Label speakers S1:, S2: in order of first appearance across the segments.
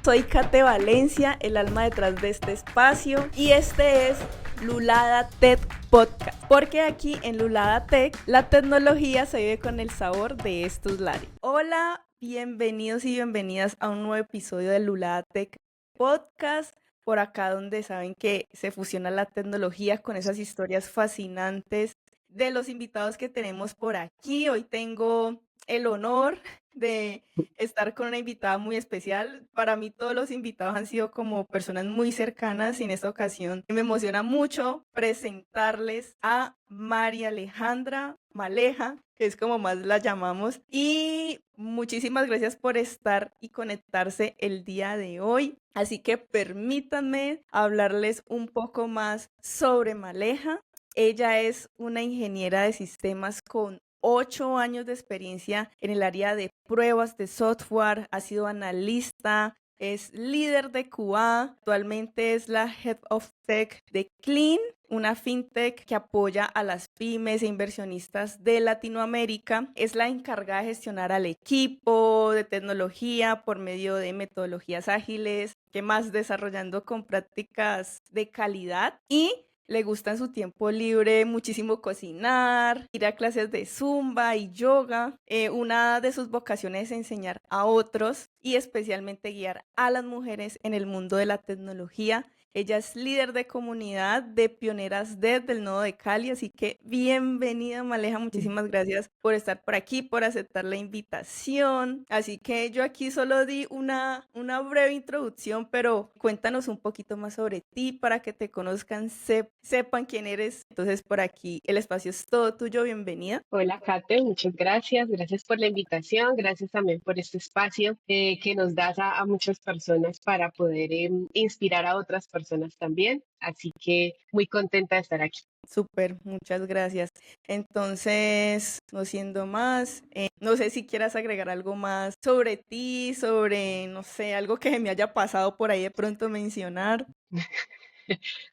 S1: Soy Kate Valencia, el alma detrás de este espacio, y este es Lulada Tech Podcast, porque aquí en Lulada Tech la tecnología se vive con el sabor de estos lares. Hola, bienvenidos y bienvenidas a un nuevo episodio de Lulada Tech Podcast, por acá donde saben que se fusiona la tecnología con esas historias fascinantes de los invitados que tenemos por aquí. Hoy tengo el honor de estar con una invitada muy especial. Para mí todos los invitados han sido como personas muy cercanas y en esta ocasión me emociona mucho presentarles a María Alejandra Maleja, que es como más la llamamos. Y muchísimas gracias por estar y conectarse el día de hoy. Así que permítanme hablarles un poco más sobre Maleja. Ella es una ingeniera de sistemas con 8 años de experiencia en el área de pruebas de software, ha sido analista, es líder de QA, actualmente es la Head of Tech de Clean, una fintech que apoya a las pymes e inversionistas de Latinoamérica. Es la encargada de gestionar al equipo de tecnología por medio de metodologías ágiles, que más desarrollando con prácticas de calidad y le gusta en su tiempo libre muchísimo cocinar, ir a clases de zumba y yoga. Una de sus vocaciones es enseñar a otros y especialmente guiar a las mujeres en el mundo de la tecnología. Ella es líder de comunidad de pioneras desde el nodo de Cali, así que bienvenida Maleja, muchísimas gracias por estar por aquí, por aceptar la invitación. Así que yo aquí solo di una breve introducción, pero cuéntanos un poquito más sobre ti para que te conozcan, sepan quién eres. Entonces por aquí el espacio es todo tuyo, bienvenida.
S2: Hola, Kate, muchas gracias. Gracias por la invitación. Gracias también por este espacio que nos das a muchas personas para poder inspirar a otras personas también. Así que muy contenta de estar aquí.
S1: Súper, muchas gracias. Entonces, no siendo más, no sé si quieras agregar algo más sobre ti, sobre, no sé, algo que me haya pasado por ahí de pronto mencionar.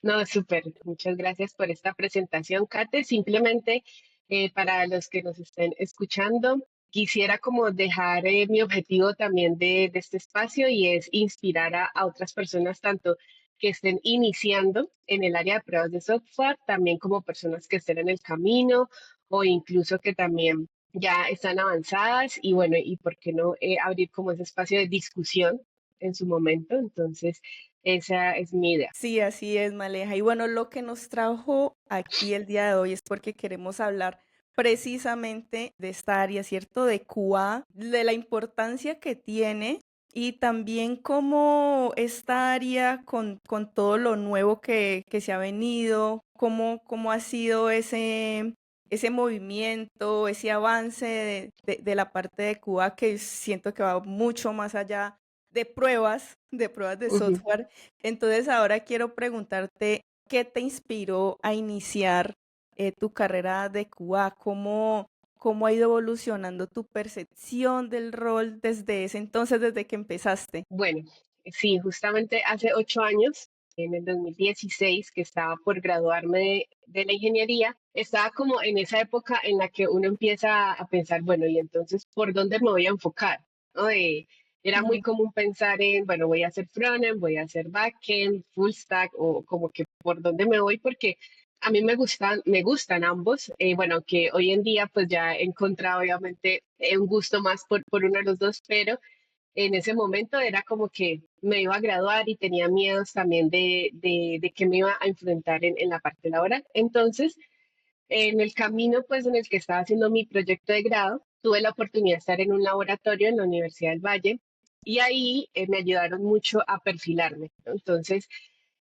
S2: No, súper. Muchas gracias por esta presentación, Kate. Simplemente para los que nos estén escuchando, quisiera como dejar mi objetivo también de este espacio y es inspirar a otras personas, tanto que estén iniciando en el área de pruebas de software, también como personas que estén en el camino o incluso que también ya están avanzadas y bueno, y por qué no abrir como ese espacio de discusión en su momento. Entonces, esa es mi idea.
S1: Sí, así es, Maleja. Y bueno, lo que nos trajo aquí el día de hoy es porque queremos hablar precisamente de esta área, ¿cierto? De QA, de la importancia que tiene y también cómo esta área con todo lo nuevo que se ha venido, cómo ha sido ese movimiento, ese avance de la parte de QA que siento que va mucho más allá de pruebas de
S2: Ujú.
S1: software. Entonces ahora quiero preguntarte, ¿qué te inspiró a iniciar tu carrera de QA? ¿Cómo ha ido evolucionando tu percepción del rol desde ese entonces, desde que empezaste?
S2: Bueno, sí, justamente hace 8 años, en el 2016, que estaba por graduarme de la ingeniería, estaba como en esa época en la que uno empieza a pensar, bueno, y entonces, ¿por dónde me voy a enfocar? ¿No? Era muy
S1: Ujú.
S2: común pensar en, bueno, voy a hacer frontend, voy a hacer backend, full stack, o como que por dónde me voy, porque a mí me gustan ambos. Bueno, que hoy en día pues ya he encontrado obviamente un gusto más por uno de los dos, pero en ese momento era como que me iba a graduar y tenía miedos también de que me iba a enfrentar en la parte laboral. Entonces, en el camino pues en el que estaba haciendo mi proyecto de grado, tuve la oportunidad de estar en un laboratorio en la Universidad del Valle y ahí me ayudaron mucho a perfilarme, ¿no? Entonces,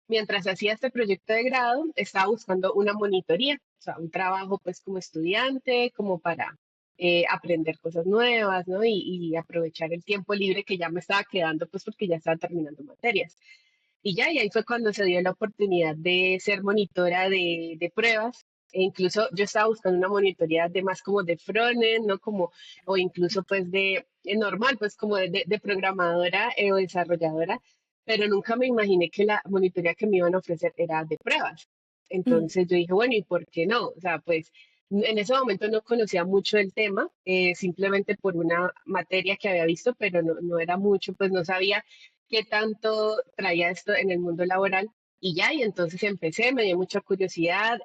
S2: mientras hacía este proyecto de grado, estaba buscando una monitoría, o sea, un trabajo pues como estudiante, como para aprender cosas nuevas, ¿no? Y aprovechar el tiempo libre que ya me estaba quedando, pues porque ya estaba terminando materias. Y ahí fue cuando se dio la oportunidad de ser monitora de pruebas. E incluso yo estaba buscando una monitoría de más como de frontend, ¿no? Como, o incluso pues de normal, pues como de programadora o desarrolladora, pero nunca me imaginé que la monitoría que me iban a ofrecer era de pruebas.
S1: Mm.
S2: Entonces yo dije, bueno, ¿y por qué no? O sea, pues en ese momento no conocía mucho el tema, simplemente por una materia que había visto, pero no era mucho, pues no sabía qué tanto traía esto en el mundo laboral. Y ya, y entonces empecé, me dio mucha curiosidad,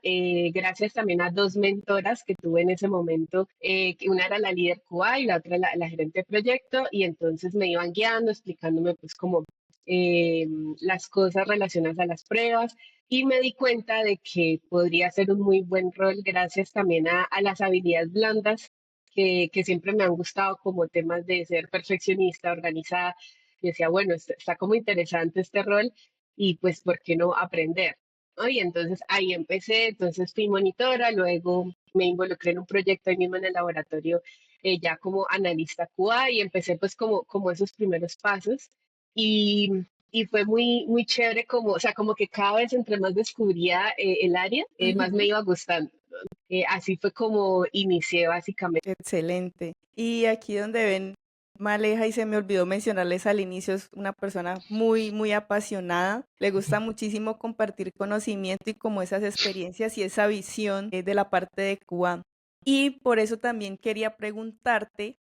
S2: gracias también a dos mentoras que tuve en ese momento, que una era la líder QA y la otra la gerente de proyecto, y entonces me iban guiando, explicándome pues como eh, las cosas relacionadas a las pruebas, y me di cuenta de que podría ser un muy buen rol gracias también a las habilidades blandas que siempre me han gustado como temas de ser perfeccionista, organizada. Y decía, bueno, está como interesante este rol y pues, ¿por qué no aprender? ¿No? Y entonces ahí empecé, entonces fui monitora, luego me involucré en un proyecto ahí mismo en el laboratorio, ya como analista QA y empecé pues como esos primeros pasos y, y fue muy chévere como, o sea, como que cada vez entre más descubría el área, más me
S1: Ujú.
S2: iba gustando. Así fue como inicié básicamente.
S1: Excelente. Y aquí donde ven Maleja, y se me olvidó mencionarles al inicio, es una persona muy, muy apasionada. Le gusta muchísimo compartir conocimiento y como esas experiencias y esa visión de la parte de Cuba. Y por eso también quería preguntarte,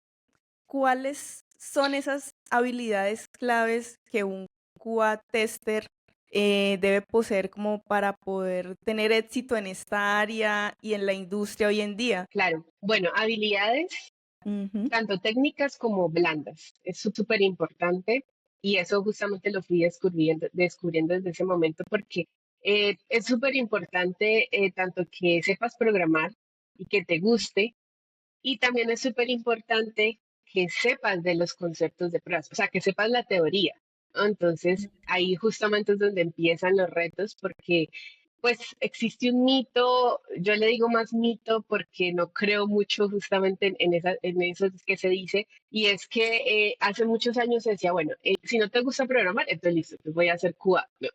S1: ¿cuáles son esas habilidades claves que un QA tester debe poseer como para poder tener éxito en esta área y en la industria hoy en día?
S2: Claro, bueno, habilidades
S1: Ujú.
S2: tanto técnicas como blandas. Es súper importante y eso justamente lo fui descubriendo desde ese momento porque es súper importante tanto que sepas programar y que te guste y también es súper importante que sepas de los conceptos de pruebas, o sea, que sepas la teoría, ¿no? Entonces, ahí justamente es donde empiezan los retos porque pues existe un mito, yo le digo más mito porque no creo mucho justamente en eso que se dice, y es que hace muchos años se decía, bueno, si no te gusta programar, entonces listo, pues voy a hacer QA, ¿no?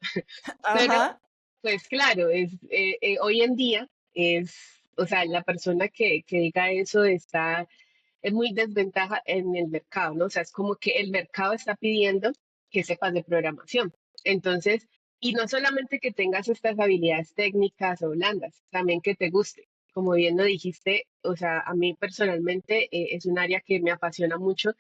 S2: Pero,
S1: Ajá.
S2: pues claro, hoy en día es, o sea, la persona que diga eso está es muy desventaja en el mercado, ¿no? O sea, es como que el mercado está pidiendo que sepas de programación. Entonces, y no solamente que tengas estas habilidades técnicas o blandas, también que te guste. Como bien lo dijiste, o sea, a mí personalmente es un área que me apasiona mucho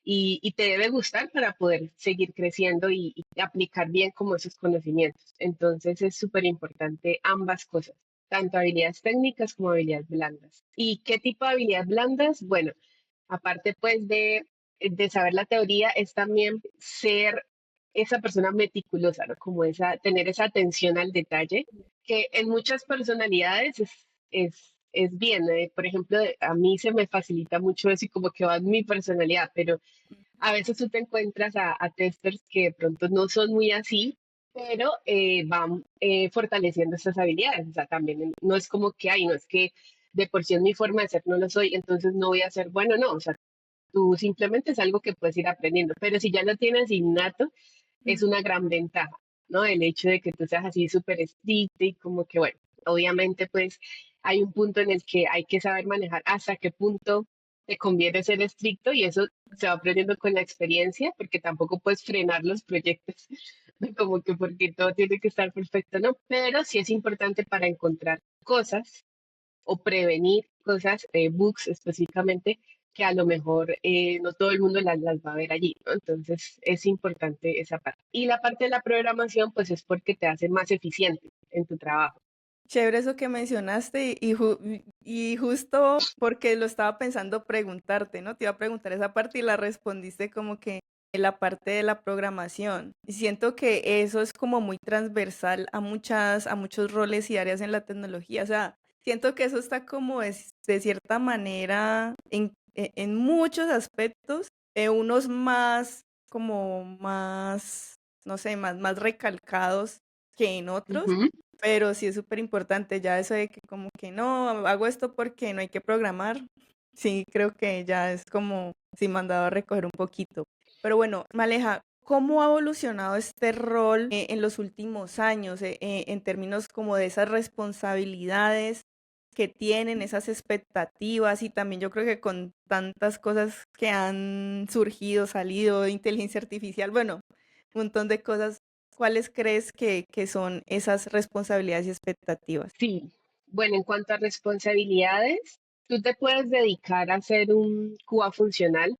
S2: y te debe gustar para poder seguir creciendo y aplicar bien como esos conocimientos. Entonces es súper importante ambas cosas, tanto habilidades técnicas como habilidades blandas. ¿Y qué tipo de habilidades blandas? Bueno, aparte pues de saber la teoría, es también ser esa persona meticulosa, ¿no? Como tener esa atención al detalle, que en muchas personalidades es bien. Por ejemplo, a mí se me facilita mucho eso y como que va en mi personalidad, pero a veces tú te encuentras a testers que de pronto no son muy así, pero van fortaleciendo estas habilidades. O sea, también no es como que, ay, no es que de por sí es mi forma de ser, no lo soy, entonces no voy a ser bueno, no. O sea, tú simplemente es algo que puedes ir aprendiendo, pero si ya lo tienes innato, es una gran ventaja, ¿no? El hecho de que tú seas así súper estricto y como que, bueno, obviamente pues hay un punto en el que hay que saber manejar hasta qué punto te conviene ser estricto y eso se va aprendiendo con la experiencia, porque tampoco puedes frenar los proyectos, como que porque todo tiene que estar perfecto, ¿no? Pero sí es importante para encontrar cosas o prevenir cosas, bugs específicamente, que a lo mejor no todo el mundo las va a ver allí, ¿no? Entonces es importante esa parte. Y la parte de la programación, pues es porque te hace más eficiente en tu trabajo.
S1: Chévere eso que mencionaste y justo porque lo estaba pensando preguntarte, ¿no? Te iba a preguntar esa parte y la respondiste como que en la parte de la programación. Y siento que eso es como muy transversal a muchos roles y áreas en la tecnología. O sea, siento que eso está como de cierta manera en muchos aspectos, unos más como más, no sé, más recalcados que en otros,
S2: Ujú.
S1: pero sí es súper importante ya eso de que como que no, hago esto porque no hay que programar. Sí, creo que ya es como si mandado a recoger un poquito. Pero bueno, Maleja, ¿cómo ha evolucionado este rol en los últimos años en términos como de esas responsabilidades que tienen, esas expectativas y también yo creo que con tantas cosas que han surgido, salido, inteligencia artificial, bueno, un montón de cosas. ¿Cuáles crees que son esas responsabilidades y expectativas?
S2: Sí, bueno, en cuanto a responsabilidades, tú te puedes dedicar a ser un QA funcional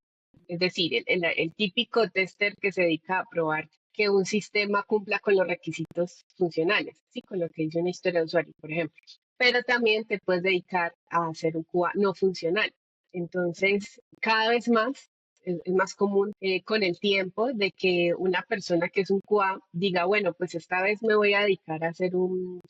S2: Es decir, el típico tester que se dedica a probar que un sistema cumpla con los requisitos funcionales, ¿sí? Con lo que dice una historia de usuario, por ejemplo. Pero también te puedes dedicar a hacer un QA no funcional. Entonces, cada vez más es más común con el tiempo de que una persona que es un QA diga, bueno, pues esta vez me voy a dedicar a hacer un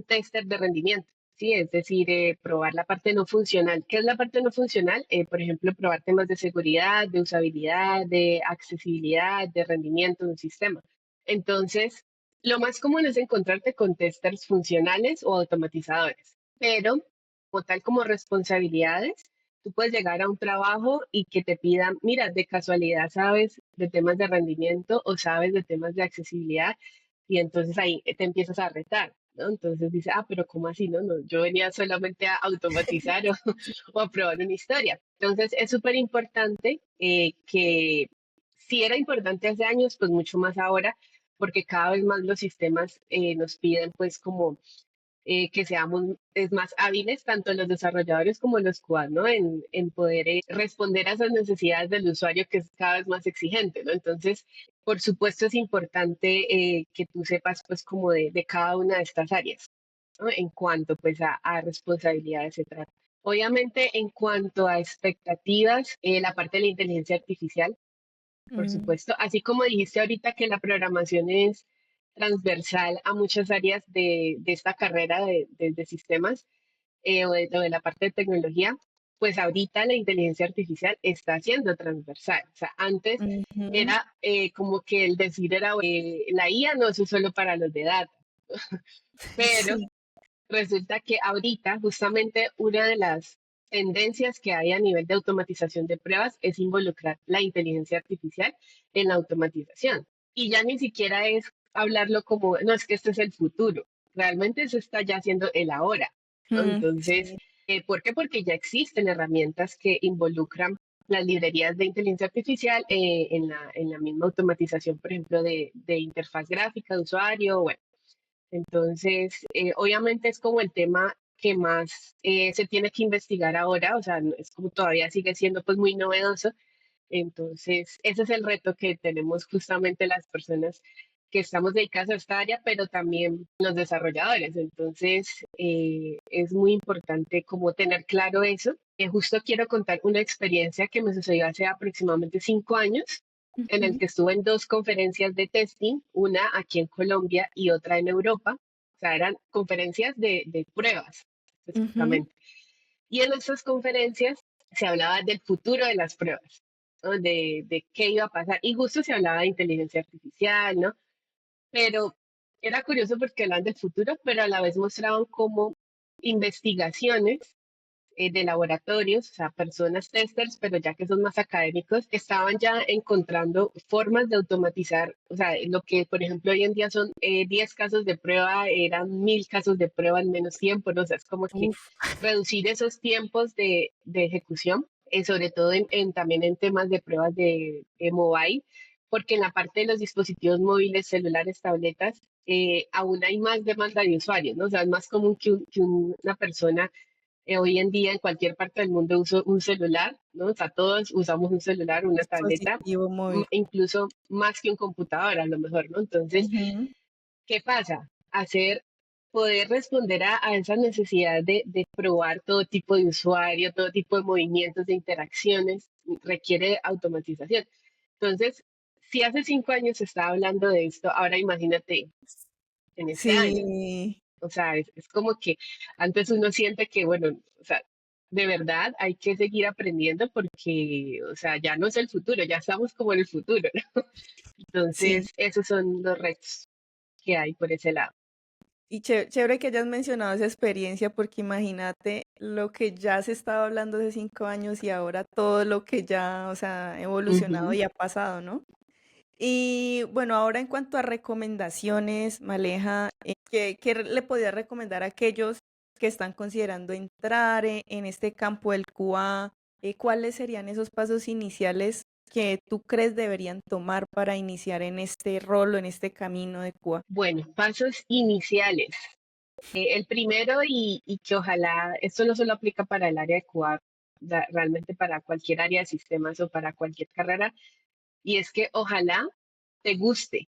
S2: tester de rendimiento. Sí, es decir, probar la parte no funcional. ¿Qué es la parte no funcional? Por ejemplo, probar temas de seguridad, de usabilidad, de accesibilidad, de rendimiento de un sistema. Entonces, lo más común es encontrarte con testers funcionales o automatizadores, pero como tal como responsabilidades, tú puedes llegar a un trabajo y que te pidan, mira, de casualidad sabes de temas de rendimiento o sabes de temas de accesibilidad y entonces ahí te empiezas a retar. ¿No? Entonces dice, ah, pero ¿cómo así? No, yo venía solamente a automatizar o, o a probar una historia. Entonces es súper importante que si era importante hace años, pues mucho más ahora, porque cada vez más los sistemas nos piden pues como que seamos más hábiles, tanto los desarrolladores como los QA, ¿no? En poder responder a esas necesidades del usuario que es cada vez más exigente, ¿no? Entonces, por supuesto, es importante que tú sepas, pues, como de cada una de estas áreas, ¿no? En cuanto, pues, a responsabilidades se trata. Obviamente, en cuanto a expectativas, la parte de la inteligencia artificial, por
S1: Mm,
S2: supuesto, así como dijiste ahorita que la programación es transversal a muchas áreas de esta carrera de sistemas o de la parte de tecnología, pues ahorita la inteligencia artificial está siendo transversal. O sea, antes
S1: ujú.
S2: era como que el decir era la IA no es solo para los de data, pero
S1: Sí.
S2: resulta que ahorita justamente una de las tendencias que hay a nivel de automatización de pruebas es involucrar la inteligencia artificial en la automatización. Y ya ni siquiera es hablarlo como, no, es que este es el futuro. Realmente eso está ya siendo el ahora, ¿no? Entonces,
S1: Sí.
S2: ¿por qué? Porque ya existen herramientas que involucran las librerías de inteligencia artificial en la misma automatización, por ejemplo, de interfaz gráfica de usuario. Bueno, entonces, obviamente es como el tema que más se tiene que investigar ahora, o sea, es como todavía sigue siendo pues muy novedoso. Entonces, ese es el reto que tenemos justamente las personas que estamos dedicadas a esta área, pero también los desarrolladores. Entonces, es muy importante como tener claro eso. Justo quiero contar una experiencia que me sucedió hace aproximadamente 5 años, en el
S1: Ujú,
S2: que estuve en dos conferencias de testing, una aquí en Colombia y otra en Europa. O sea, eran conferencias de pruebas
S1: ujú.
S2: específicamente. Y en esas conferencias se hablaba del futuro de las pruebas, ¿no? De qué iba a pasar. Y justo se hablaba de inteligencia artificial, ¿no? Pero era curioso porque hablaban del futuro, pero a la vez mostraban como investigaciones de laboratorios, o sea, personas testers, pero ya que son más académicos, estaban ya encontrando formas de automatizar, o sea, lo que, por ejemplo, hoy en día son 10 casos de prueba, eran 1000 casos de prueba en menos tiempo, ¿no? O sea, es como que
S1: Uf.
S2: reducir esos tiempos de ejecución, sobre todo también en temas de pruebas de mobile, porque en la parte de los dispositivos móviles, celulares, tabletas, aún hay más demanda de usuarios, ¿no? O sea, es más común una persona hoy en día en cualquier parte del mundo uso un celular, ¿no? O sea, todos usamos un celular, una tableta,
S1: Dispositivo móvil.
S2: incluso más que un computador a lo mejor, ¿no? Entonces,
S1: Ujú.
S2: ¿qué pasa? Poder responder a esa necesidad de probar todo tipo de usuario, todo tipo de movimientos, de interacciones, requiere automatización. Entonces, si hace 5 años se estaba hablando de esto, ahora imagínate en este año.
S1: Sí,
S2: O sea, es como que antes uno siente que, bueno, o sea, de verdad hay que seguir aprendiendo porque, o sea, ya no es el futuro, ya estamos como en el futuro, ¿no?
S1: sí.
S2: Entonces, esos son los retos que hay por ese lado.
S1: Y chévere que hayas mencionado esa experiencia porque imagínate lo que ya se estaba hablando hace 5 años y ahora todo lo que ya, o sea, ha evolucionado
S2: Ujú.
S1: y ha pasado, ¿no? Y bueno, ahora en cuanto a recomendaciones, Maleja, ¿qué le podría recomendar a aquellos que están considerando entrar en este campo del QA? ¿Cuáles serían esos pasos iniciales que tú crees deberían tomar para iniciar en este rol o en este camino de QA?
S2: Bueno, pasos iniciales. El primero, y que ojalá, esto no solo aplica para el área de QA, realmente para cualquier área de sistemas o para cualquier carrera, y es que ojalá te guste,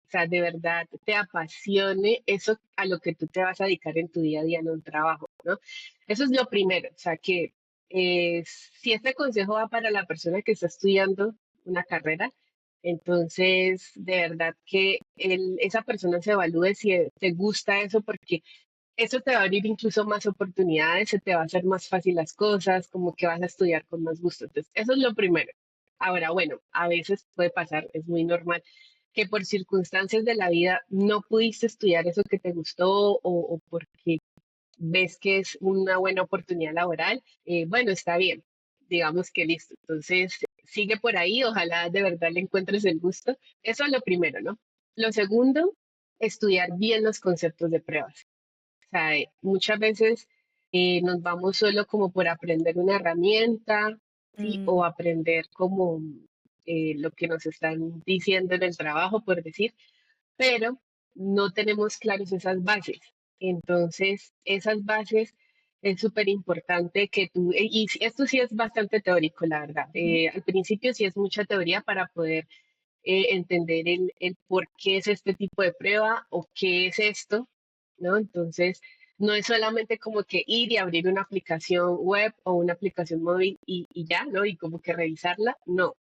S2: o sea, de verdad te apasione eso a lo que tú te vas a dedicar en tu día a día en un trabajo, ¿no? Eso es lo primero, o sea, que si este consejo va para la persona que está estudiando una carrera, entonces de verdad que esa persona se evalúe si te gusta eso, porque eso te va a abrir incluso más oportunidades, se te va a hacer más fácil las cosas, como que vas a estudiar con más gusto. Entonces, eso es lo primero. Ahora, bueno, a veces puede pasar, es muy normal, que por circunstancias de la vida no pudiste estudiar eso que te gustó o porque ves que es una buena oportunidad laboral. Bueno, está bien, digamos que listo. Entonces, sigue por ahí, ojalá de verdad le encuentres el gusto. Eso es lo primero, ¿no? Lo segundo, estudiar bien los conceptos de pruebas. O sea, muchas veces nos vamos solo como por aprender una herramienta, ¿sí?
S1: Mm,
S2: O aprender como lo que nos están diciendo en el trabajo, por decir, pero no tenemos claros esas bases. Entonces, esas bases es súper importante que tú, esto sí es bastante teórico, la verdad.
S1: ujú,
S2: Al principio sí es mucha teoría para poder entender el por qué es este tipo de prueba o qué es esto, ¿no? Entonces, no es solamente como que ir y abrir una aplicación web o una aplicación móvil y ya, ¿no? Y como que revisarla, no. O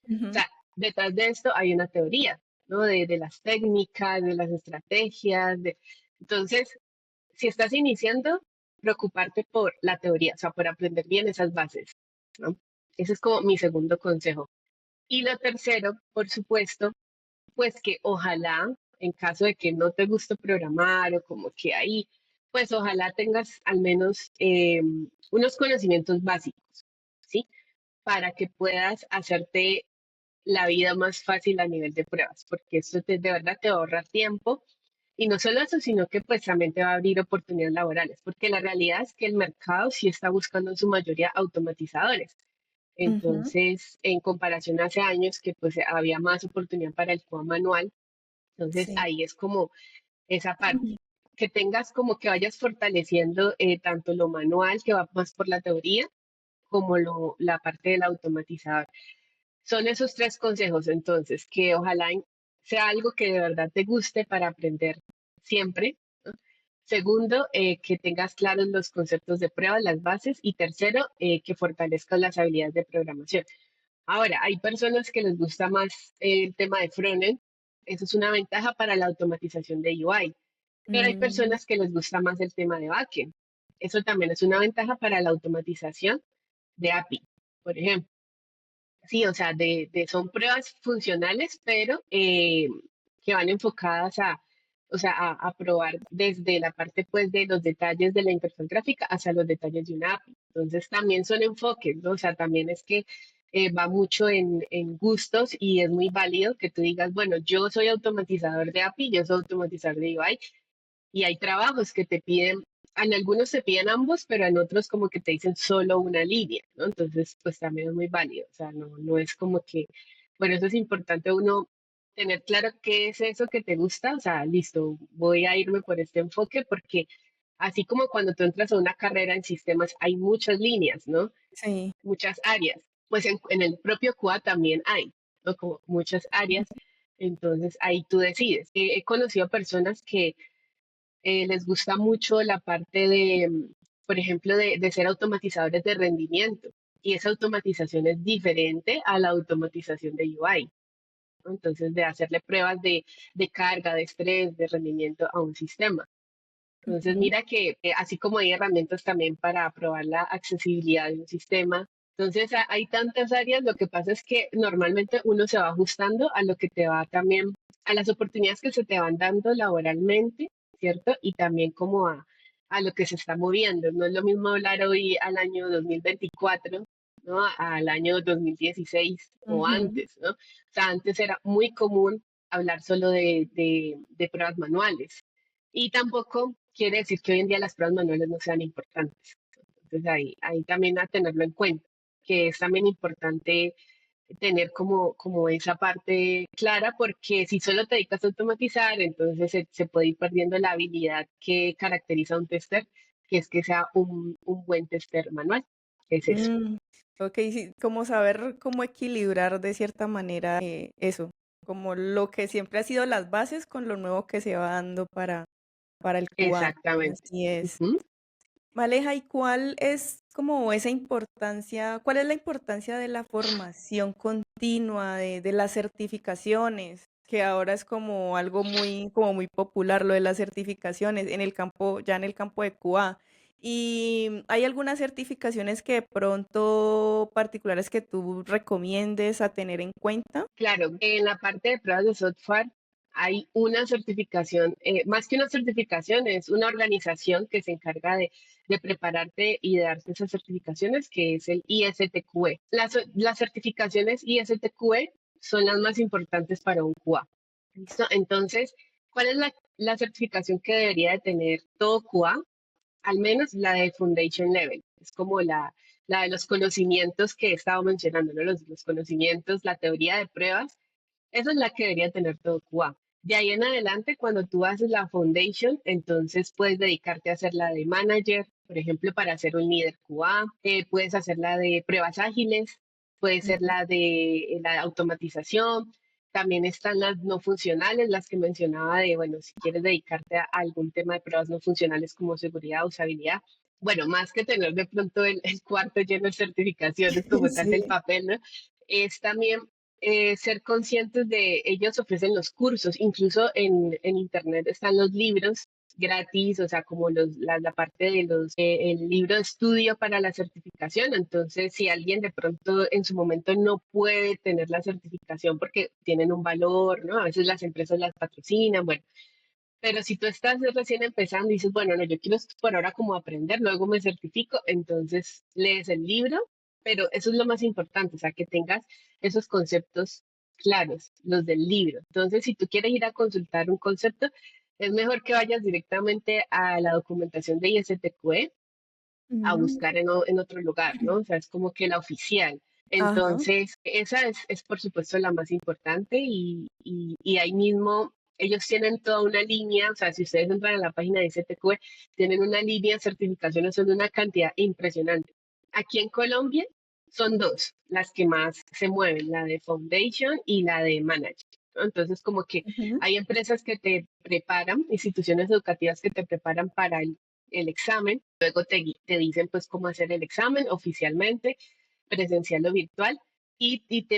S1: ujú,
S2: sea, detrás de esto hay una teoría, ¿no? De las técnicas, de las estrategias, de... Entonces, si estás iniciando, preocuparte por la teoría, o sea, por aprender bien esas bases, ¿no? Ese es como mi segundo consejo. Y lo tercero, por supuesto, pues que ojalá, en caso de que no te guste programar o como que ahí, pues ojalá tengas al menos unos conocimientos básicos, ¿sí? Para que puedas hacerte la vida más fácil a nivel de pruebas, porque esto de verdad te va a ahorrar tiempo. Y no solo eso, sino que pues también te va a abrir oportunidades laborales, porque la realidad es que el mercado sí está buscando en su mayoría automatizadores.
S1: ujú,
S2: Entonces, en comparación a hace años que pues había más oportunidad para el QA manual, entonces
S1: sí.
S2: ahí es como esa parte,
S1: Ujú,
S2: que tengas como que vayas fortaleciendo tanto lo manual, que va más por la teoría, como la parte del automatizador. Son esos tres consejos, entonces, que ojalá sea algo que de verdad te guste para aprender siempre. ¿No? Segundo, que tengas claros los conceptos de prueba, las bases. Y tercero, que fortalezcas las habilidades de programación. Ahora, hay personas que les gusta más el tema de frontend. Eso es una ventaja para la automatización de UI. Pero hay
S1: mm,
S2: personas que les gusta más el tema de backend. Eso también es una ventaja para la automatización de API, por ejemplo. Sí, o sea, son pruebas funcionales, pero que van enfocadas o sea, a probar desde la parte, pues, de los detalles de la interfaz gráfica hacia los detalles de una API. Entonces, también son enfoques, ¿no? O sea, también es que va mucho en gustos y es muy válido que tú digas, bueno, yo soy automatizador de API, yo soy automatizador de UI, y hay trabajos que te piden, en algunos te piden ambos, pero en otros como que te dicen solo una línea, ¿no? Entonces, pues también es muy válido, o sea, no es como que, por eso es importante uno tener claro qué es eso que te gusta, o sea, listo, voy a irme por este enfoque porque así como cuando tú entras a una carrera en sistemas hay muchas líneas, ¿no?
S1: sí.
S2: Muchas áreas, pues en el propio QA también hay, ¿no? Como muchas áreas, entonces ahí tú decides. He conocido personas que les gusta mucho la parte de, por ejemplo, de ser automatizadores de rendimiento. Y esa automatización es diferente a la automatización de UI, ¿no? Entonces, de hacerle pruebas de carga, de estrés, de rendimiento a un sistema. Entonces,
S1: Ujú,
S2: mira que así como hay herramientas también para probar la accesibilidad de un sistema, entonces hay tantas áreas, lo que pasa es que normalmente uno se va ajustando a lo que te va también, a las oportunidades que se te van dando laboralmente, ¿cierto? Y también como a lo que se está moviendo. No es lo mismo hablar hoy al año 2024, ¿no? Al año 2016 o
S1: ujú,
S2: antes, ¿no? O sea, antes era muy común hablar solo de pruebas manuales y tampoco quiere decir que hoy en día las pruebas manuales no sean importantes. Entonces ahí también a tenerlo en cuenta, que es también importante tener como esa parte clara, porque si solo te dedicas a automatizar, entonces se puede ir perdiendo la habilidad que caracteriza a un tester, que es que sea un buen tester manual. es eso.
S1: Mm, ok, sí, como saber cómo equilibrar de cierta manera eso, como lo que siempre ha sido las bases con lo nuevo que se va dando para el QA.
S2: Exactamente.
S1: Así es.
S2: Ujú.
S1: Maleja, ¿y cuál es como esa importancia, cuál es la importancia de la formación continua, de las certificaciones? Que ahora es como algo muy, como muy popular lo de las certificaciones en el campo, ya en el campo de QA. ¿Y hay algunas certificaciones que de pronto particulares que tú recomiendes a tener en cuenta?
S2: Claro, en la parte de pruebas de software hay una certificación, más que una certificación, es una organización que se encarga de prepararte y de darte esas certificaciones, que es el ISTQE. Las certificaciones ISTQE son las más importantes para un QA. ¿Listo? Entonces, ¿cuál es la certificación que debería de tener todo QA? Al menos la de Foundation Level. Es como la de los conocimientos que he estado mencionando, ¿no? Los conocimientos, la teoría de pruebas, esa es la que debería tener todo QA. De ahí en adelante, cuando tú haces la foundation, entonces puedes dedicarte a hacer la de manager, por ejemplo, para ser un líder QA, puedes hacer la de pruebas ágiles, puede ser
S1: Ujú.
S2: la de automatización, también están las no funcionales, las que mencionaba de, bueno, si quieres dedicarte a algún tema de pruebas no funcionales como seguridad, usabilidad, bueno, más que tener de pronto el cuarto lleno de certificaciones como tal del
S1: Sí.
S2: papel, ¿no? Es también ser conscientes de, ellos ofrecen los cursos, incluso en internet están los libros gratis, o sea, como la parte de el libro de estudio para la certificación. Entonces, si alguien de pronto en su momento no puede tener la certificación porque tienen un valor, ¿no? A veces las empresas las patrocinan, bueno, pero si tú estás recién empezando y dices, bueno, no, yo quiero por ahora como aprender, luego me certifico, entonces lees el libro, pero eso es lo más importante, o sea, que tengas esos conceptos claros, los del libro. Entonces, si tú quieres ir a consultar un concepto, es mejor que vayas directamente a la documentación de ISTQE a
S1: Mm.
S2: buscar en otro lugar, ¿no? O sea, es como que la oficial.
S1: Ajá.
S2: Entonces, esa es por supuesto la más importante y ahí mismo ellos tienen toda una línea, o sea, si ustedes entran a la página de CTQ, tienen una línea de certificaciones, son de una cantidad impresionante. Aquí en Colombia son dos las que más se mueven, la de Foundation y la de Manager, ¿no? Entonces, como que
S1: Ujú.
S2: hay empresas que te preparan, instituciones educativas que te preparan para el examen. Luego te dicen pues cómo hacer el examen oficialmente, presencial o virtual.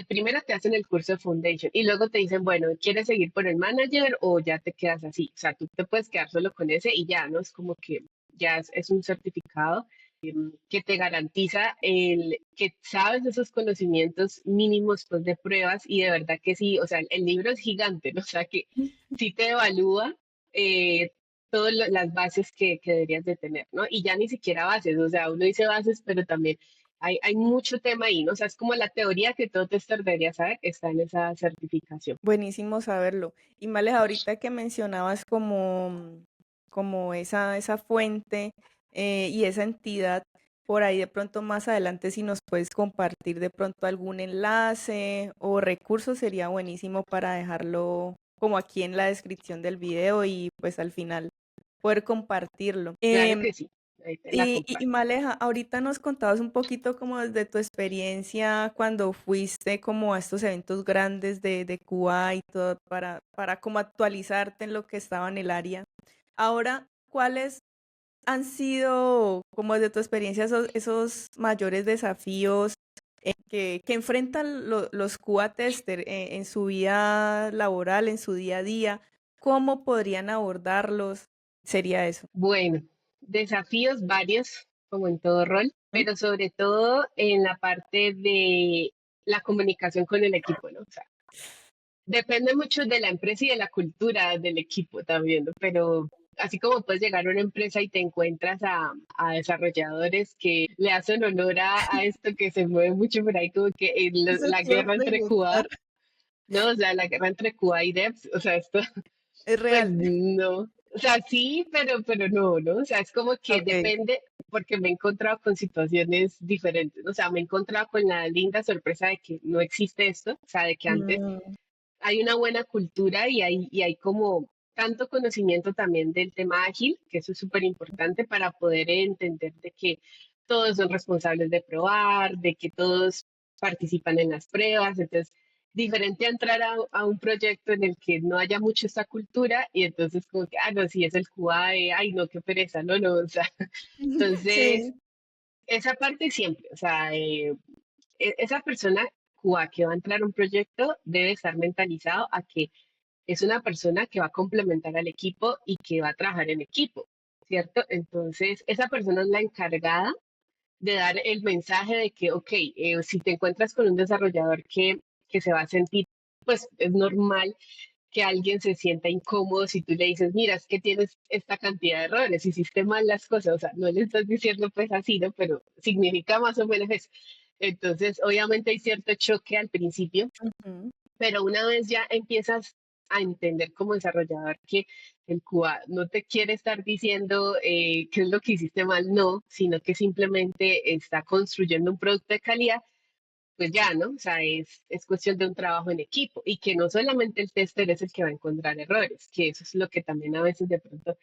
S2: Primero te hacen el curso de Foundation y luego te dicen, bueno, ¿quieres seguir por el manager o ya te quedas así? O sea, tú te puedes quedar solo con ese y ya, ¿no? Es como que ya es un certificado que te garantiza que sabes esos conocimientos mínimos pues, de pruebas y de verdad que sí, o sea, el libro es gigante, ¿no? O sea, que sí te evalúa eh, todas las bases que deberías de tener, ¿no? Y ya ni siquiera bases, o sea, uno dice bases, pero también hay mucho tema ahí, ¿no? O sea, es como la teoría que todo tester debería saber, está en esa certificación.
S1: Buenísimo saberlo. Y Males, ahorita que mencionabas como esa fuente y esa entidad, por ahí de pronto más adelante si nos puedes compartir de pronto algún enlace o recurso sería buenísimo para dejarlo como aquí en la descripción del video y pues al final poder compartirlo.
S2: Claro que sí, ahí te la
S1: Y
S2: comparto.
S1: Maleja, ahorita nos contabas un poquito como desde tu experiencia cuando fuiste como a estos eventos grandes de Cuba y todo para como actualizarte en lo que estaba en el área. Ahora, ¿cuáles han sido como desde tu experiencia esos mayores desafíos que enfrentan los QA tester en su vida laboral, en su día a día? ¿Cómo podrían abordarlos? Sería eso.
S2: Bueno, desafíos varios, como en todo rol,
S1: ¿Mm?
S2: pero sobre todo en la parte de la comunicación con el equipo, ¿no? O sea, depende mucho de la empresa y de la cultura del equipo también, ¿no? Pero así como puedes llegar a una empresa y te encuentras a desarrolladores que le hacen honor a esto que se mueve mucho por ahí, como que
S1: Eso
S2: la
S1: te iba a
S2: guerra entre
S1: preguntar.
S2: QA, ¿no? O sea, la guerra entre QA y devs, o sea, esto,
S1: Es
S2: pues
S1: real.
S2: no. O sea, sí, pero no, ¿no? O sea, es como que
S1: Ok.
S2: depende, porque me he encontrado con situaciones diferentes, ¿no? O sea, me he encontrado con la linda sorpresa de que no existe esto, o sea, de que antes
S1: Mm,
S2: hay una buena cultura y hay como tanto conocimiento también del tema ágil, que eso es súper importante para poder entender de que todos son responsables de probar, de que todos participan en las pruebas. Entonces, diferente a entrar a un proyecto en el que no haya mucho esta cultura y entonces como que, ah, no, si es el QA, ay, no, qué pereza, no, no, o sea, entonces,
S1: Sí.
S2: esa parte siempre, o sea, esa persona QA que va a entrar a un proyecto debe estar mentalizado a que es una persona que va a complementar al equipo y que va a trabajar en equipo, ¿cierto? Entonces, esa persona es la encargada de dar el mensaje de que, ok, si te encuentras con un desarrollador que se va a sentir, pues es normal que alguien se sienta incómodo si tú le dices, mira, es que tienes esta cantidad de errores, hiciste mal las cosas, o sea, no le estás diciendo pues así, ¿no? Pero significa más o menos eso. Entonces, obviamente hay cierto choque al principio,
S1: Ujú.
S2: pero una vez ya empiezas a entender como desarrollador que el QA no te quiere estar diciendo qué es lo que hiciste mal, no, sino que simplemente está construyendo un producto de calidad, pues ya, ¿no? O sea, es cuestión de un trabajo en equipo y que no solamente el tester es el que va a encontrar errores, que eso es lo que también a veces de pronto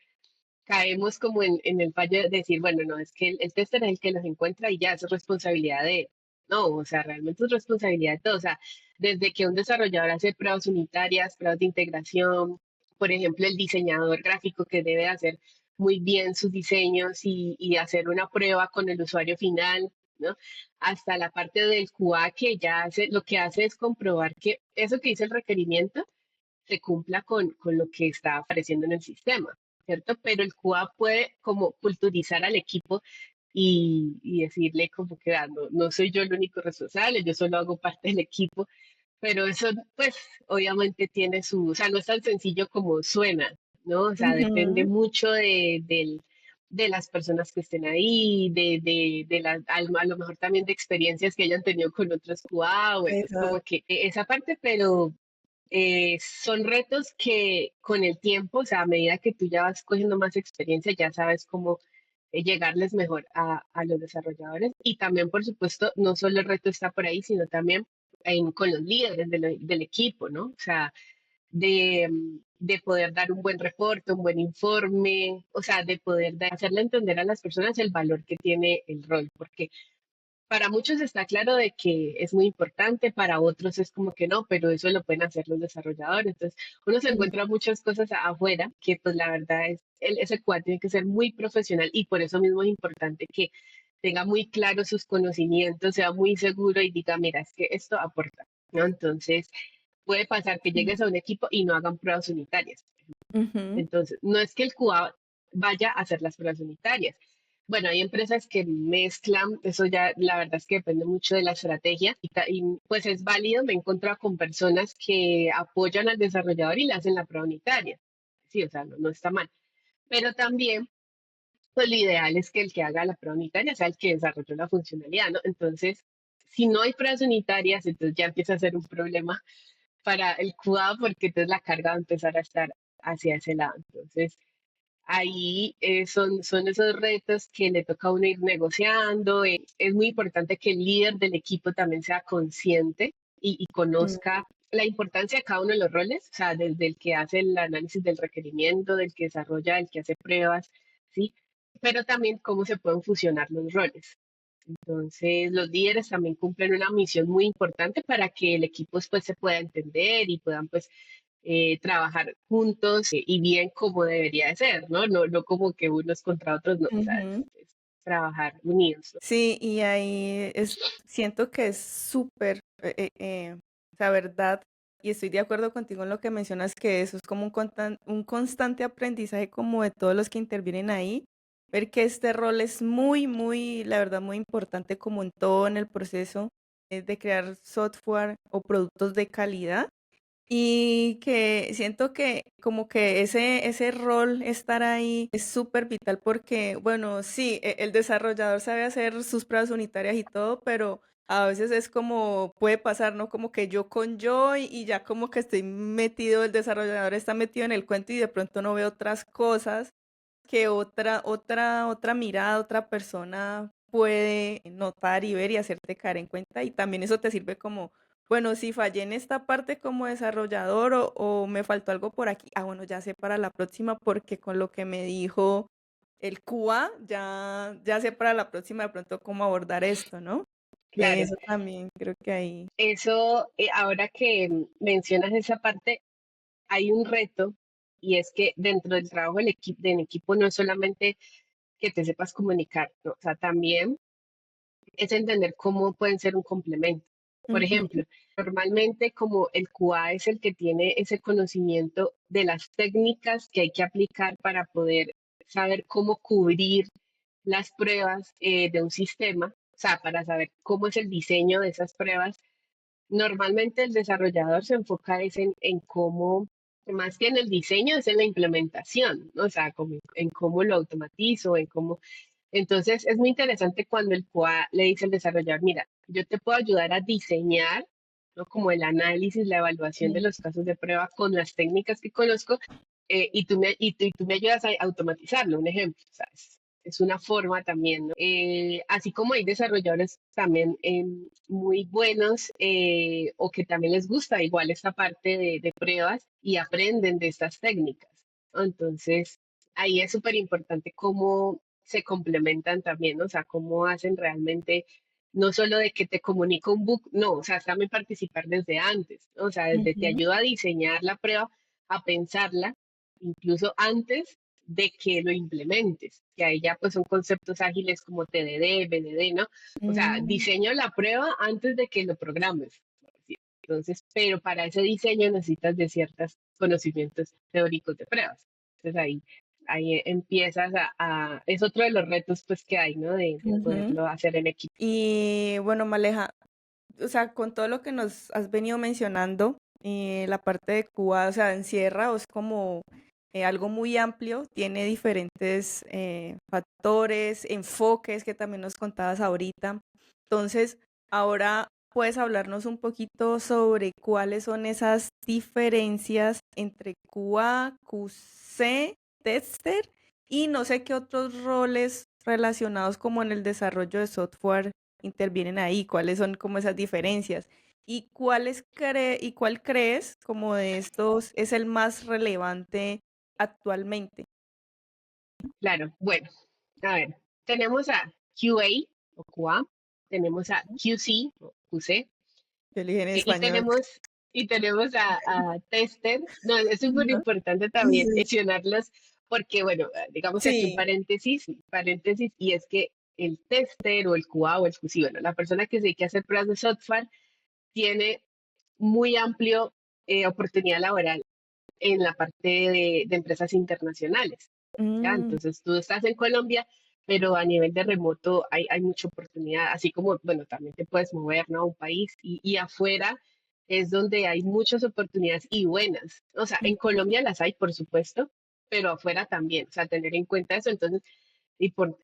S2: caemos como en el fallo de decir, bueno, no, es que el tester es el que los encuentra y ya es responsabilidad de él. No, o sea, realmente es responsabilidad de todos. O sea, desde que un desarrollador hace pruebas unitarias, pruebas de integración, por ejemplo, el diseñador gráfico que debe hacer muy bien sus diseños y hacer una prueba con el usuario final, ¿no? Hasta la parte del QA que ya hace, lo que hace es comprobar que eso que dice el requerimiento se cumpla con lo que está apareciendo en el sistema, ¿cierto? Pero el QA puede como culturizar al equipo y decirle como que "Ah, no, no soy yo el único responsable, yo solo hago parte del equipo, pero eso pues obviamente tiene su, o sea, no es tan sencillo como suena, ¿no? O sea, depende
S1: Ujú.
S2: mucho de las personas que estén ahí, a lo mejor también de experiencias que hayan tenido con otros QA, bueno, es como
S1: Exacto.
S2: que esa parte, pero son retos que con el tiempo, o sea, a medida que tú ya vas cogiendo más experiencia, ya sabes cómo llegarles mejor a los desarrolladores. Y también, por supuesto, no solo el reto está por ahí, sino también con los líderes del equipo, ¿no? O sea, de poder dar un buen reporte, un buen informe, o sea, de poder hacerle entender a las personas el valor que tiene el rol, porque para muchos está claro de que es muy importante, para otros es como que no, pero eso lo pueden hacer los desarrolladores. Entonces, uno se
S1: Mm.
S2: encuentra muchas cosas afuera que pues la verdad es, ese cual tiene que ser muy profesional y por eso mismo es importante que tenga muy claro sus conocimientos, sea muy seguro y diga, mira, es que esto aporta, ¿no? Entonces, puede pasar que
S1: Sí.
S2: llegues a un equipo y no hagan pruebas unitarias.
S1: Ujú.
S2: Entonces, no es que el QA vaya a hacer las pruebas unitarias. Bueno, hay empresas que mezclan, eso ya la verdad es que depende mucho de la estrategia y pues es válido, me he encontrado con personas que apoyan al desarrollador y le hacen la prueba unitaria. Sí, o sea, no, no está mal. Pero también, pues lo ideal es que el que haga la prueba unitaria sea el que desarrolló la funcionalidad, ¿no? Entonces, si no hay pruebas unitarias, entonces ya empieza a ser un problema para el QA porque entonces la carga va a empezar a estar hacia ese lado. Entonces, ahí son esos retos que le toca a uno ir negociando. Es muy importante que el líder del equipo también sea consciente y
S1: Mm.
S2: conozca la importancia de cada uno de los roles, o sea, desde el que hace el análisis del requerimiento, del que desarrolla, el que hace pruebas, ¿sí? Pero también cómo se pueden fusionar los roles. Entonces, los líderes también cumplen una misión muy importante para que el equipo después se pueda entender y puedan pues trabajar juntos y bien como debería de ser, ¿no? No, no como que unos contra otros, no, o sea,
S1: Ujú.
S2: es trabajar unidos, ¿no?
S1: Sí, y ahí siento que es súper, o sea, verdad, y estoy de acuerdo contigo en lo que mencionas, que eso es como un constante aprendizaje como de todos los que intervienen ahí, ver que este rol es muy, muy, la verdad, muy importante como en todo en el proceso de crear software o productos de calidad. Y que siento que como que ese rol, estar ahí, es súper vital porque, bueno, sí, el desarrollador sabe hacer sus pruebas unitarias y todo, pero a veces es como, puede pasar, ¿no? Como que yo con yo y ya como que estoy metido, el desarrollador está metido en el cuento y de pronto no ve otras cosas que otra mirada, otra persona puede notar y ver y hacerte caer en cuenta. Y también eso te sirve como, bueno, si fallé en esta parte como desarrollador o me faltó algo por aquí, ah, bueno, ya sé para la próxima porque con lo que me dijo el QA, ya sé para la próxima de pronto cómo abordar esto, ¿no?
S2: Claro,
S1: Eso también creo que ahí.
S2: eso, ahora que mencionas esa parte, hay un reto y es que dentro del trabajo en equipo no es solamente que te sepas comunicar, ¿no? O sea, también es entender cómo pueden ser un complemento. Por
S1: Ujú,
S2: ejemplo, normalmente como el QA es el que tiene ese conocimiento de las técnicas que hay que aplicar para poder saber cómo cubrir las pruebas de un sistema, o sea, para saber cómo es el diseño de esas pruebas. Normalmente el desarrollador se enfoca es en cómo, más que en el diseño, es en la implementación, ¿no? O sea, como en cómo lo automatizo, en cómo entonces, es muy interesante cuando el QA le dice al desarrollador, mira, yo te puedo ayudar a diseñar, ¿no? Como el análisis, la evaluación de
S1: sí.
S2: los casos de prueba con las técnicas que conozco y tú me ayudas a automatizarlo, un ejemplo, ¿sabes? Es una forma también, ¿no? Así como hay desarrolladores también muy buenos o que también les gusta igual esta parte de pruebas y aprenden de estas técnicas, ¿no? Entonces, ahí es súper importante cómo se complementan también, ¿no? O sea, cómo hacen realmente, no solo de que te comunico un bug, no, o sea, también participar desde antes, ¿no? O sea, desde te
S1: Ujú,
S2: ayuda a diseñar la prueba, a pensarla, incluso antes de que lo implementes, que ahí ya pues son conceptos ágiles como TDD, BDD, ¿no? O sea,
S1: mm,
S2: diseño la prueba antes de que lo programes. Por decir. Entonces, pero para ese diseño necesitas de ciertos conocimientos teóricos de pruebas. Entonces ahí empiezas es otro de los retos pues que hay, ¿no? De
S1: ujú.
S2: poderlo hacer en equipo.
S1: Y bueno, Maleja, o sea, con todo lo que nos has venido mencionando, la parte de Cuba, o sea, encierra o es como algo muy amplio, tiene diferentes factores, enfoques que también nos contabas ahorita. Entonces, ahora puedes hablarnos un poquito sobre cuáles son esas diferencias entre QA, QC, tester y no sé qué otros roles relacionados como en el desarrollo de software intervienen ahí, cuáles son como esas diferencias y cuál crees como de estos es el más relevante actualmente.
S2: Claro, bueno, a ver, tenemos a QA o QA, tenemos a QC o QC,
S1: Yo elegí en
S2: y
S1: español.
S2: tenemos a tester. No, es súper
S1: Ajá.
S2: importante también
S1: Sí.
S2: mencionarlos porque, bueno, digamos que aquí un
S1: Sí.
S2: paréntesis, y es que el tester o el QA o el QC, bueno, la persona que se dedica a hacer pruebas de software tiene muy amplio oportunidad laboral en la parte de empresas internacionales. ¿Ya?
S1: Mm,
S2: Entonces tú estás en Colombia, pero a nivel de remoto hay mucha oportunidad, así como, bueno, también te puedes mover, ¿no? A un país y afuera es donde hay muchas oportunidades y buenas. O sea, en
S1: ujú,
S2: Colombia las hay, por supuesto, pero afuera también, o sea, tener en cuenta eso. Entonces,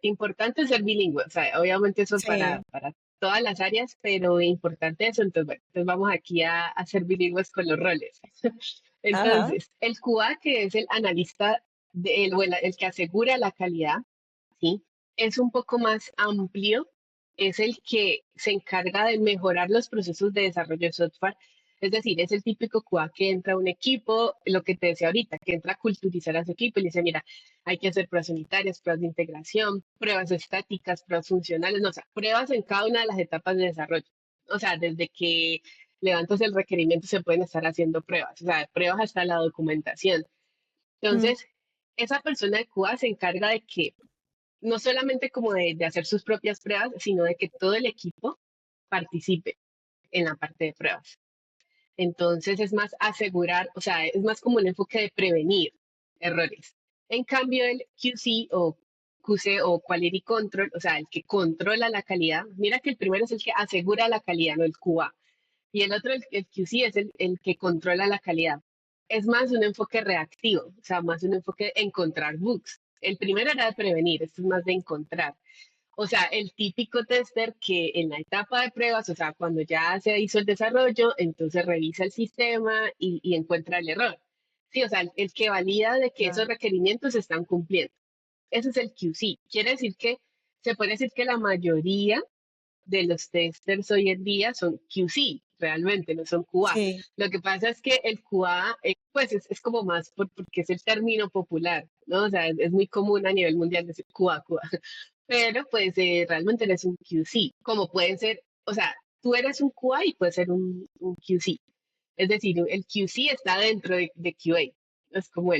S2: importante ser bilingüe, o sea, obviamente eso
S1: sí.
S2: para todas las áreas, pero importante eso. Entonces, bueno, entonces vamos aquí a ser bilingües con los roles.
S1: Ajá.
S2: Entonces, el QA, que es el analista, el que asegura la calidad, ¿sí? Es un poco más amplio, es el que se encarga de mejorar los procesos de desarrollo de software. Es decir, es el típico QA que entra a un equipo, lo que te decía ahorita, que entra a culturizar a su equipo y le dice, mira, hay que hacer pruebas unitarias, pruebas de integración, pruebas estáticas, pruebas funcionales, no, o sea, pruebas en cada una de las etapas de desarrollo. O sea, desde que levantas el requerimiento se pueden estar haciendo pruebas, o sea, pruebas hasta la documentación.
S1: Mm,
S2: Entonces, esa persona de QA se encarga de que no solamente como de hacer sus propias pruebas, sino de que todo el equipo participe en la parte de pruebas. Entonces es más asegurar, o sea, es más como un enfoque de prevenir errores. En cambio, el QC o QC o Quality Control, o sea, el que controla la calidad, mira que el primero es el que asegura la calidad, no el QA. Y el otro, el QC, es el que controla la calidad. Es más un enfoque reactivo, o sea, más un enfoque de encontrar bugs. El primero era de prevenir, esto es más de encontrar. O sea, el típico tester que en la etapa de pruebas, o sea, cuando ya se hizo el desarrollo, entonces revisa el sistema y encuentra el error. Sí, o sea, el que valida de que esos
S1: claro.
S2: requerimientos se están cumpliendo. Ese es el QC. Quiere decir que se puede decir que la mayoría de los testers hoy en día son QC. realmente, no son QA.
S1: Sí,
S2: Lo que pasa es que el QA, pues es como más porque es el término popular, ¿no? O sea, es muy común a nivel mundial decir QA, QA. Pero pues realmente eres un QC, como pueden ser, o sea, tú eres un QA y puedes ser un QC. Es decir, el QC está dentro de QA. Es como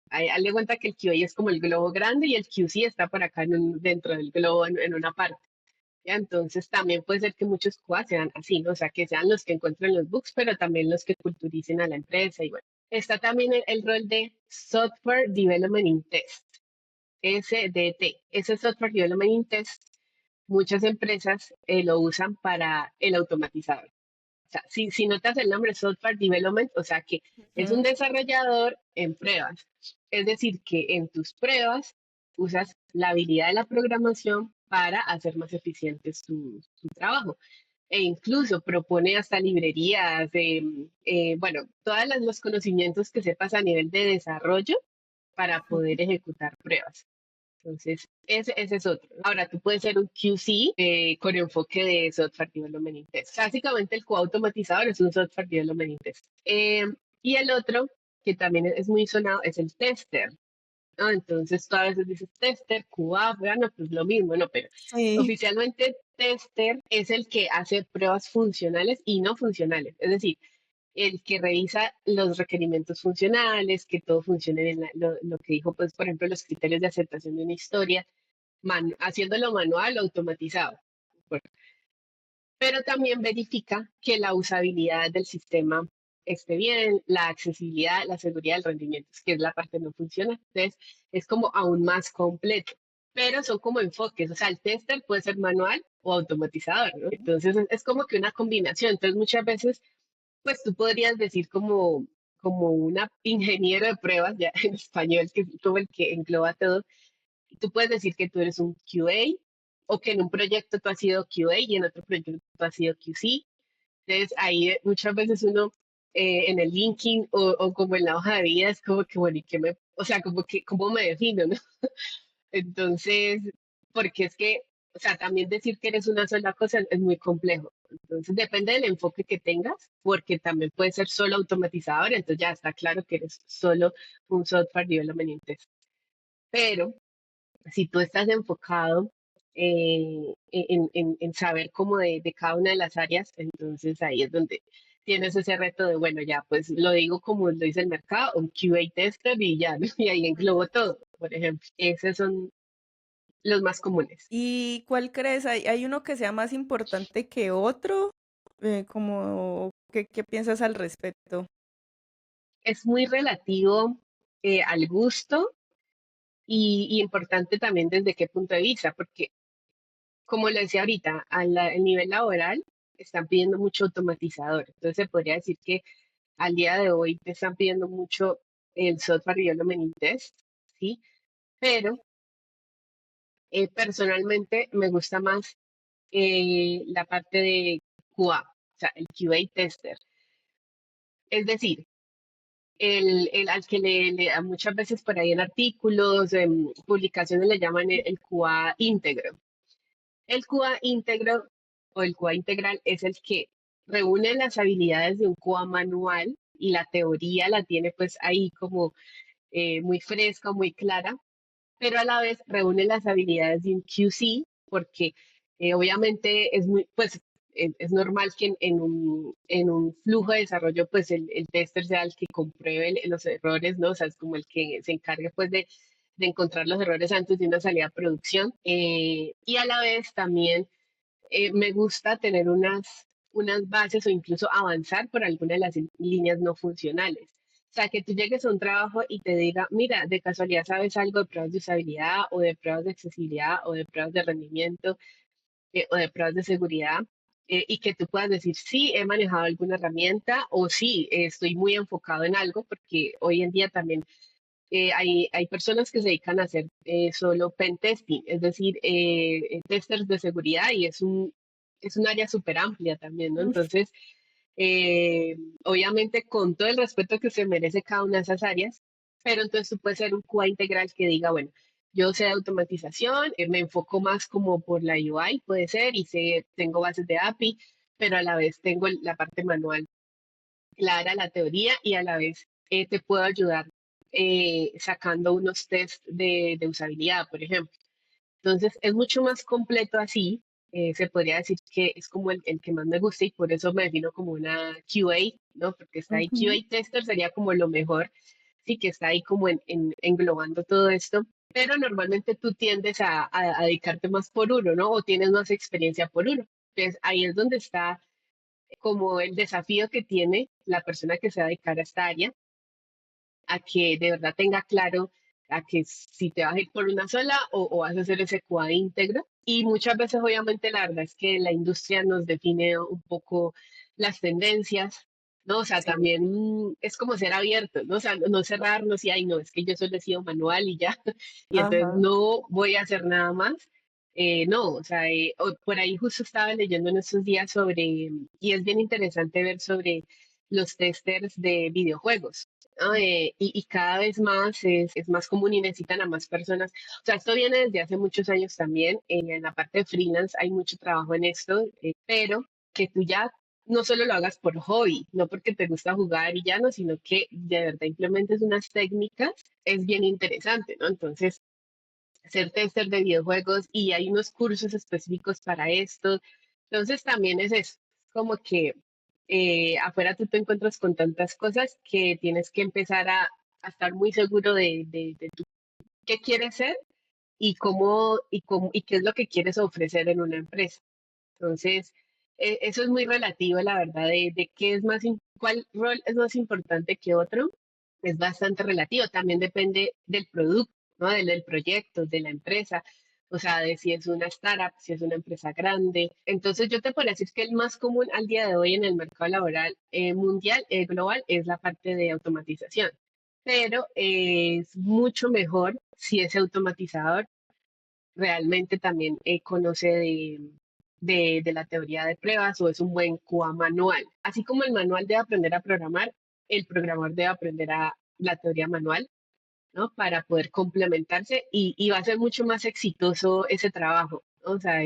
S2: hazle cuenta que el QA es como el globo grande y el QC está por acá dentro del globo en una parte. ¿Ya? Entonces también puede ser que muchos QA sean así, ¿no? O sea, que sean los que encuentren los bugs, pero también los que culturicen a la empresa. Y bueno, está también el rol de Software Development in Test, SDT. Ese Software Development in Test, muchas empresas lo usan para el automatizador. O sea, si notas el nombre Software Development, o sea que es un
S1: ujú,
S2: desarrollador en pruebas. Es decir, que en tus pruebas usas la habilidad de la programación para hacer más eficientes tu trabajo. E incluso propone hasta librerías, bueno, todos los conocimientos que sepas a nivel de desarrollo para
S1: ujú.
S2: poder ejecutar pruebas. Entonces, ese es otro. Ahora, tú puedes ser un QC con enfoque de Software Development in Test. Básicamente, el automatizador es un Software Development in Test. Y el otro, que también es muy sonado, es el tester, ¿no? Entonces, tú a veces dices tester, QA, bueno, pues lo mismo, ¿no? Pero
S1: Sí,
S2: oficialmente, tester es el que hace pruebas funcionales y no funcionales. Es decir, el que revisa los requerimientos funcionales, que todo funcione en lo que dijo, pues, por ejemplo, los criterios de aceptación de una historia, haciéndolo manual o automatizado. Bueno, pero también verifica que la usabilidad del sistema esté bien, la accesibilidad, la seguridad del rendimiento, que es la parte que no funciona. Entonces, es como aún más completo. Pero son como enfoques, o sea, el tester puede ser manual o automatizador, ¿no? Entonces, es como que una combinación. Entonces, muchas veces pues tú podrías decir como una ingeniero de pruebas, ya en español, que es como el que engloba todo. Tú puedes decir que tú eres un QA o que en un proyecto tú has sido QA y en otro proyecto tú has sido QC. Entonces ahí muchas veces uno en el LinkedIn o como en la hoja de vida es como que, bueno, ¿y qué o sea, como que, ¿cómo me defino, no? Entonces, porque es que, o sea, también decir que eres una sola cosa es muy complejo. Entonces, depende del enfoque que tengas, porque también puede ser solo automatizador, entonces ya está claro que eres solo un software development test. Pero si tú estás enfocado en saber cómo de cada una de las áreas, entonces ahí es donde tienes ese reto de, bueno, ya, pues lo digo como lo dice el mercado, un QA tester y ya, ¿no? Y ahí englobo todo, por ejemplo. Esos son los más comunes.
S1: ¿Y cuál crees? ¿Hay uno que sea más importante que otro? Como, ¿qué piensas al respecto?
S2: Es muy relativo al gusto y importante también desde qué punto de vista, porque como le decía ahorita, al nivel laboral están pidiendo mucho automatizador. Entonces se podría decir que al día de hoy te están pidiendo mucho el software development test, ¿sí? Pero personalmente me gusta más la parte de QA, o sea, el QA tester. Es decir, al que muchas veces por ahí en artículos, en publicaciones le llaman el QA íntegro. El QA íntegro o el QA integral es el que reúne las habilidades de un QA manual y la teoría la tiene pues ahí como muy fresca, muy clara, pero a la vez reúne las habilidades de un QC porque obviamente es muy, pues es normal que en un flujo de desarrollo pues el tester sea el que compruebe los errores, ¿no? O sea, es como el que se encargue pues de encontrar los errores antes de una salida a producción y a la vez también me gusta tener unas bases o incluso avanzar por alguna de las líneas no funcionales. O sea, que tú llegues a un trabajo y te diga, mira, de casualidad sabes algo de pruebas de usabilidad o de pruebas de accesibilidad o de pruebas de rendimiento o de pruebas de seguridad y que tú puedas decir, sí, he manejado alguna herramienta o sí, estoy muy enfocado en algo porque hoy en día también hay personas que se dedican a hacer solo pen testing, es decir, testers de seguridad y es un área súper amplia también, ¿no?
S1: Ush,
S2: Entonces, obviamente con todo el respeto que se merece cada una de esas áreas, pero entonces tú puedes ser un QA integral que diga, bueno, yo sé de automatización, me enfoco más como por la UI, puede ser, y tengo bases de API, pero a la vez tengo la parte manual clara, la teoría, y a la vez te puedo ayudar sacando unos test de usabilidad, por ejemplo. Entonces, es mucho más completo así. Se podría decir que es como el que más me gusta y por eso me defino como una QA, ¿no? Porque está ahí
S1: Ujú.
S2: QA tester, sería como lo mejor, sí, que está ahí como englobando todo esto. Pero normalmente tú tiendes a dedicarte más por uno, ¿no? O tienes más experiencia por uno. Entonces, ahí es donde está como el desafío que tiene la persona que se va a dedicar a esta área, a que de verdad tenga claro a que si te vas a ir por una sola o vas a hacer ese QA íntegro. Y muchas veces, obviamente, la verdad es que la industria nos define un poco las tendencias, ¿no? O sea,
S1: Sí.
S2: también es como ser abiertos, ¿no? O sea, no cerrarnos y, ay, no, es que yo solo he sido manual y ya, y entonces
S1: Ajá.
S2: no voy a hacer nada más. No, o sea, por ahí justo estaba leyendo en estos días sobre, y es bien interesante ver sobre los testers de videojuegos, ¿no? Y cada vez más es más común y necesitan a más personas. O sea, esto viene desde hace muchos años también. En la parte de freelance hay mucho trabajo en esto, pero que tú ya no solo lo hagas por hobby, no porque te gusta jugar y ya no, sino que de verdad implementes unas técnicas, es bien interesante, ¿no? Entonces, ser tester de videojuegos y hay unos cursos específicos para esto. Entonces también es eso, como que afuera tú te encuentras con tantas cosas que tienes que empezar a estar muy seguro de qué quieres ser y qué es lo que quieres ofrecer en una empresa. Entonces, eso es muy relativo, la verdad, de qué es más, cuál rol es más importante que otro, es bastante relativo. También depende del producto, ¿no? Del proyecto, de la empresa, o sea, de si es una startup, si es una empresa grande. Entonces, yo te podría decir que el más común al día de hoy en el mercado laboral mundial, global, es la parte de automatización. Pero es mucho mejor si ese automatizador realmente también conoce de la teoría de pruebas o es un buen QA manual. Así como el manual debe aprender a programar, el programador debe aprender a la teoría manual, ¿no? Para poder complementarse y va a ser mucho más exitoso ese trabajo, ¿no? O sea,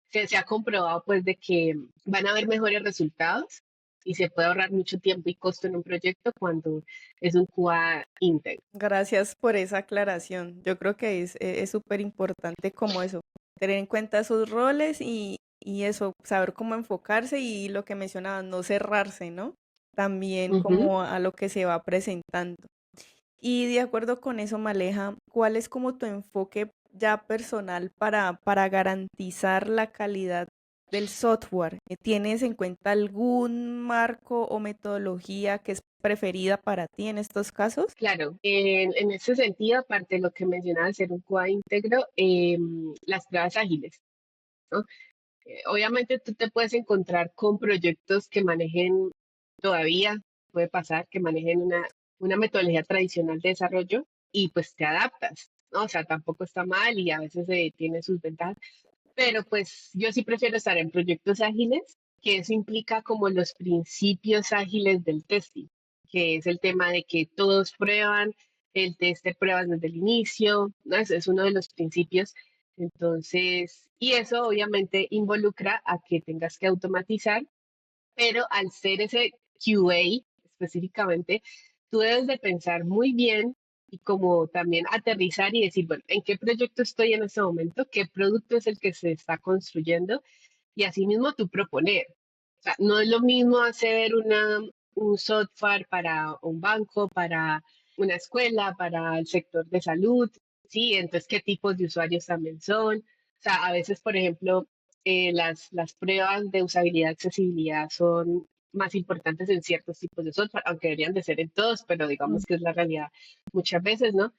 S2: se ha comprobado pues de que van a haber mejores resultados y se puede ahorrar mucho tiempo y costo en un proyecto cuando es un QA íntegro.
S1: Gracias por esa aclaración. Yo creo que es súper importante como eso, tener en cuenta esos roles y eso, saber cómo enfocarse y lo que mencionabas, no cerrarse, ¿no? También
S2: Ujú.
S1: como a lo que se va presentando. Y de acuerdo con eso, Maleja, ¿cuál es como tu enfoque ya personal para garantizar la calidad del software? ¿Tienes en cuenta algún marco o metodología que es preferida para ti en estos casos?
S2: Claro, en ese sentido, aparte de lo que mencionaba de ser un QA íntegro, las pruebas ágiles, ¿no? Obviamente tú te puedes encontrar con proyectos que manejen todavía, puede pasar, que manejen una metodología tradicional de desarrollo y pues te adaptas, ¿no? O sea, tampoco está mal y a veces tiene sus ventajas, pero pues yo sí prefiero estar en proyectos ágiles, que eso implica como los principios ágiles del testing, que es el tema de que todos prueban, el test de pruebas desde el inicio, ¿no? Ese es uno de los principios. Entonces, y eso obviamente involucra a que tengas que automatizar, pero al ser ese QA específicamente, tú debes de pensar muy bien y como también aterrizar y decir, bueno, ¿en qué proyecto estoy en este momento? ¿Qué producto es el que se está construyendo? Y asimismo tú proponer. O sea, no es lo mismo hacer un software para un banco, para una escuela, para el sector de salud, ¿sí? Entonces, ¿qué tipos de usuarios también son? O sea, a veces, por ejemplo, las pruebas de usabilidad, accesibilidad son más importantes en ciertos tipos de software, aunque deberían de ser en todos, pero digamos que es la realidad muchas veces, ¿no?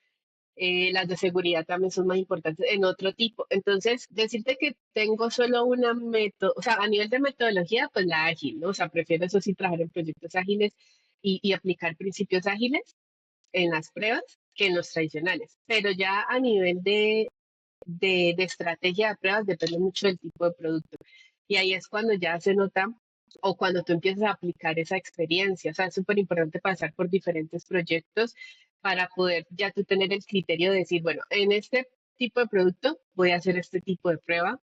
S2: Las de seguridad también son más importantes en otro tipo. Entonces, decirte que tengo solo una método, o sea, a nivel de metodología, pues la ágil, ¿no? O sea, prefiero eso sí trabajar en proyectos ágiles y aplicar principios ágiles en las pruebas que en los tradicionales. Pero ya a nivel de estrategia de pruebas depende mucho del tipo de producto. Y ahí es cuando ya se nota o cuando tú empiezas a aplicar esa experiencia. O sea, es súper importante pasar por diferentes proyectos para poder ya tú tener el criterio de decir, bueno, en este tipo de producto voy a hacer este tipo de prueba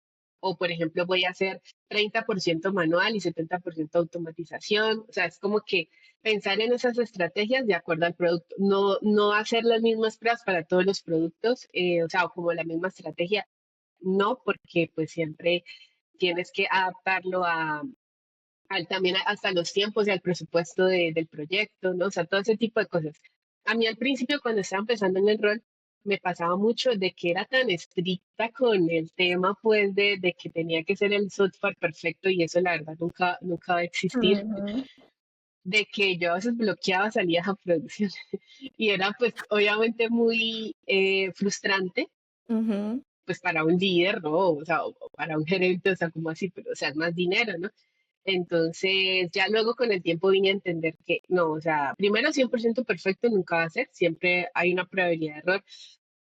S2: o por ejemplo voy a hacer 30% manual y 70% automatización. O sea, es como que pensar en esas estrategias de acuerdo al producto, no hacer las mismas pruebas para todos los productos, o sea, o como la misma estrategia, no, porque pues siempre tienes que adaptarlo también hasta los tiempos y al presupuesto del proyecto, ¿no? O sea, todo ese tipo de cosas. A mí al principio, cuando estaba empezando en el rol, me pasaba mucho de que era tan estricta con el tema, pues, de que tenía que ser el software perfecto y eso la verdad nunca va a existir,
S1: Ujú,
S2: de que yo a veces bloqueaba salidas a producción y era pues obviamente muy frustrante,
S1: ujú.
S2: pues para un líder, ¿no? O sea, o para un gerente, o sea, como así, pero o sea, es más dinero, ¿no? Entonces, ya luego con el tiempo vine a entender que no, o sea, primero 100% perfecto nunca va a ser, siempre hay una probabilidad de error,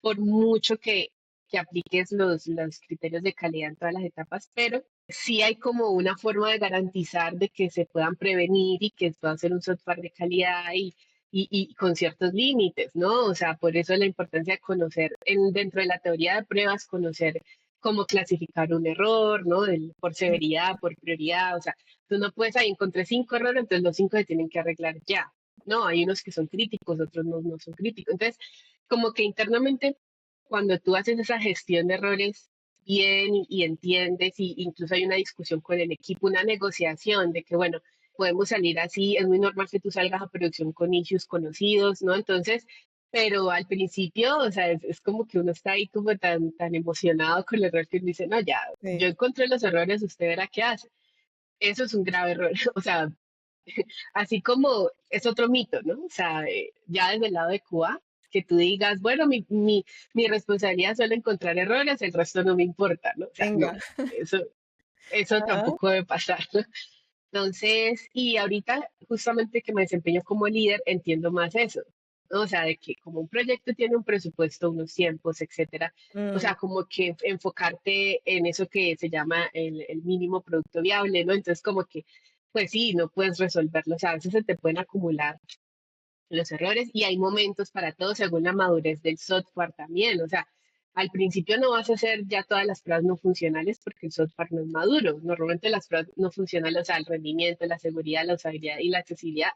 S2: por mucho que apliques los criterios de calidad en todas las etapas, pero sí hay como una forma de garantizar de que se puedan prevenir y que pueda ser un software de calidad y con ciertos límites, ¿no? O sea, por eso la importancia de conocer dentro de la teoría de pruebas, conocer cómo clasificar un error, ¿no? Por severidad, por prioridad, o sea, tú no puedes ahí encontré 5 errores, entonces los 5 se tienen que arreglar ya. No, hay unos que son críticos, otros no son críticos. Entonces, como que internamente, cuando tú haces esa gestión de errores bien y entiendes, y incluso hay una discusión con el equipo, una negociación de que, bueno, podemos salir así, es muy normal que tú salgas a producción con issues conocidos, ¿no? Entonces, pero al principio, o sea, es como que uno está ahí como tan emocionado con el error que uno dice, no, ya,
S1: Sí,
S2: yo encontré los errores, usted verá qué hace. Eso es un grave error, o sea, así como es otro mito, ¿no? O sea, ya desde el lado de Cuba, que tú digas, bueno, mi responsabilidad es solo encontrar errores, el resto no me importa, ¿no? O sea, no,
S1: venga.
S2: eso
S1: Ajá.
S2: tampoco debe pasar, ¿no? Entonces, y ahorita justamente que me desempeño como líder, entiendo más eso, ¿no? O sea, de que como un proyecto tiene un presupuesto, unos tiempos, etcétera, o
S1: Mm,
S2: sea, como que enfocarte en eso que se llama el mínimo producto viable, ¿no? Entonces, como que, pues sí, no puedes resolverlo, o sea, a veces se te pueden acumular los errores y hay momentos para todo según la madurez del software también. O sea, al principio no vas a hacer ya todas las pruebas no funcionales porque el software no es maduro. Normalmente las pruebas no funcionales, o sea, el rendimiento, la seguridad, la usabilidad y la accesibilidad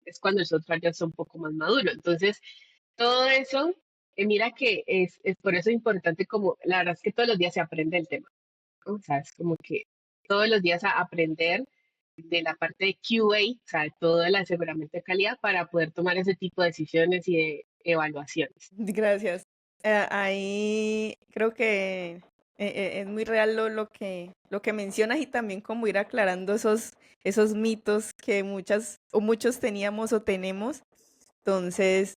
S2: es cuando el software ya está un poco más maduro. Entonces, todo eso, mira que es por eso importante como, la verdad es que todos los días se aprende el tema, ¿no? O sea, es como que todos los días a aprender de la parte de QA, o sea, de todo el aseguramiento de calidad para poder tomar ese tipo de decisiones y de evaluaciones.
S1: gracias. Ahí creo que es muy real lo que mencionas y también como ir aclarando esos mitos que muchas o muchos teníamos o tenemos. Entonces,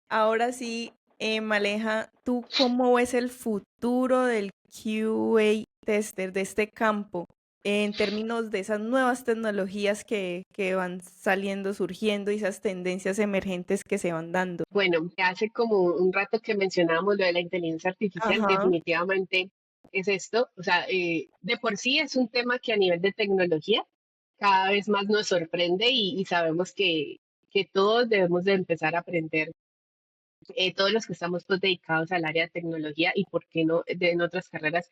S1: ahora sí, Maleja, ¿tú cómo ves el futuro del QA tester de este campo en términos de esas nuevas tecnologías que van saliendo, surgiendo y esas tendencias emergentes que se van dando?
S2: Bueno, hace como un rato que mencionábamos lo de la inteligencia artificial,
S1: Ajá.
S2: definitivamente es esto, o sea, de por sí es un tema que a nivel de tecnología cada vez más nos sorprende y sabemos que todos debemos de empezar a aprender, todos los que estamos pues, dedicados al área de tecnología y por qué no en otras carreras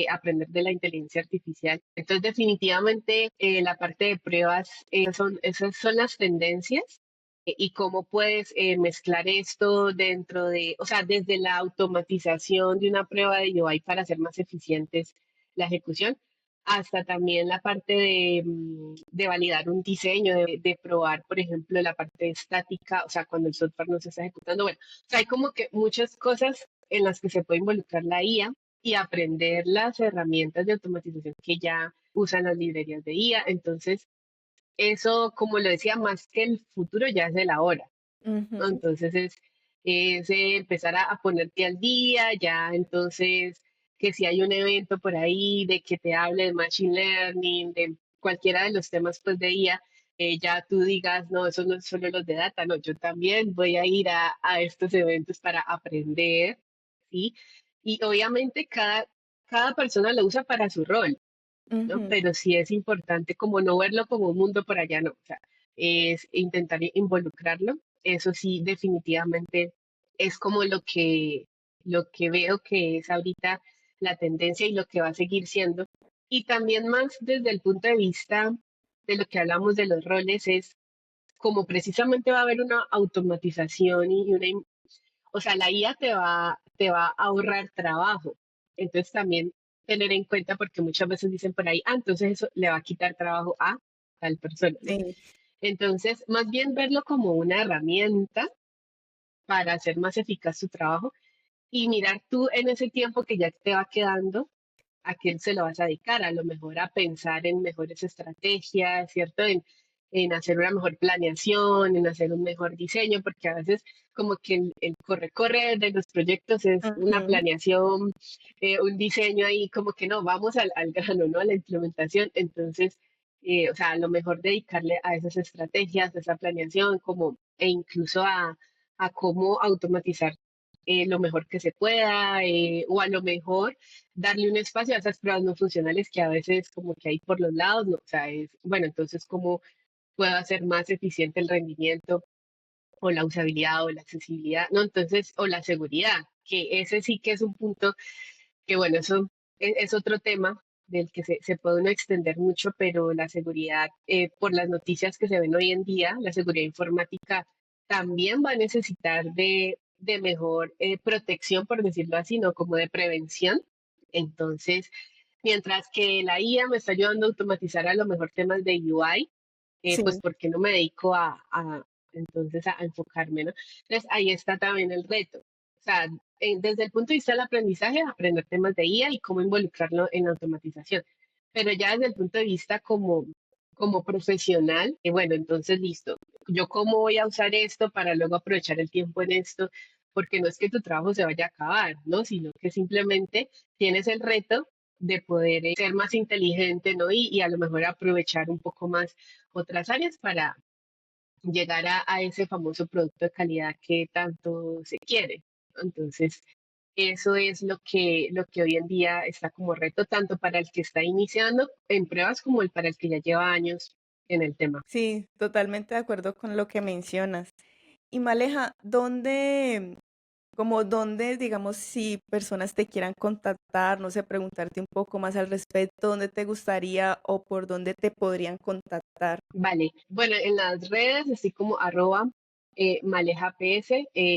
S2: aprender de la inteligencia artificial. Entonces, definitivamente, la parte de pruebas, esas son las tendencias y cómo puedes mezclar esto dentro de, o sea, desde la automatización de una prueba de UI para hacer más eficientes la ejecución, hasta también la parte de validar un diseño, de probar, por ejemplo, la parte estática, o sea, cuando el software no se está ejecutando. Bueno, o sea, hay como que muchas cosas en las que se puede involucrar la IA y aprender las herramientas de automatización que ya usan las librerías de IA. Entonces, eso, como lo decía, más que el futuro ya es el ahora, ¿no?
S1: Ujú.
S2: Entonces es empezar a ponerte al día, ya entonces que si hay un evento por ahí de que te hable de machine learning, de cualquiera de los temas pues de IA, ya tú digas, no, eso no es solo los de data, no, yo también voy a ir a estos eventos para aprender, ¿sí? Y obviamente cada persona lo usa para su rol, ¿no?
S1: Ujú.
S2: Pero sí es importante como no verlo como un mundo por allá, no, o sea, es intentar involucrarlo. Eso sí, definitivamente es como lo que veo que es ahorita la tendencia y lo que va a seguir siendo. Y también más desde el punto de vista de lo que hablamos de los roles es como precisamente va a haber una automatización y o sea, la IA te va a ahorrar trabajo. Entonces también tener en cuenta, porque muchas veces dicen por ahí, entonces eso le va a quitar trabajo a tal persona, ¿no?
S1: Sí.
S2: Entonces, más bien verlo como una herramienta para hacer más eficaz tu trabajo y mirar tú en ese tiempo que ya te va quedando, a quién se lo vas a dedicar, a lo mejor a pensar en mejores estrategias, ¿cierto? En hacer una mejor planeación, en hacer un mejor diseño, porque a veces como que el corre-corre de los proyectos es una
S1: Ujú.
S2: planeación, un diseño ahí, como que no, vamos al grano, ¿no? A la implementación. Entonces, o sea, a lo mejor dedicarle a esas estrategias, a esa planeación, como, e incluso a cómo automatizar lo mejor que se pueda, o a lo mejor darle un espacio a esas pruebas no funcionales que a veces como que hay por los lados, ¿no? O sea, es, bueno, entonces cómo puedo hacer más eficiente el rendimiento o la usabilidad o la accesibilidad, ¿no? Entonces, o la seguridad, que ese sí que es un punto que, bueno, eso es otro tema del que se puede uno extender mucho, pero la seguridad, por las noticias que se ven hoy en día, la seguridad informática también va a necesitar de mejor protección, por decirlo así, ¿no? Como de prevención. Entonces, mientras que la IA me está ayudando a automatizar a lo mejor temas de UI,
S1: Sí,
S2: pues ¿por qué no me dedico entonces a enfocarme, ¿no? Entonces ahí está también el reto. O sea, desde el punto de vista del aprendizaje, aprender temas de IA y cómo involucrarlo en la automatización. Pero ya desde el punto de vista como profesional, bueno, entonces listo. ¿Yo cómo voy a usar esto para luego aprovechar el tiempo en esto? Porque no es que tu trabajo se vaya a acabar, ¿no? Sino que simplemente tienes el reto de poder ser más inteligente, ¿no? Y a lo mejor aprovechar un poco más otras áreas para llegar a ese famoso producto de calidad que tanto se quiere. Entonces, eso es lo que hoy en día está como reto, tanto para el que está iniciando en pruebas como el para el que ya lleva años en el tema.
S1: sí, totalmente de acuerdo con lo que mencionas. Y Maleja, ¿dónde, digamos, si personas te quieran contactar, no sé, preguntarte un poco más al respecto, dónde te gustaría o por dónde te podrían contactar?
S2: Vale, bueno, en las redes, así como arroba malejaps,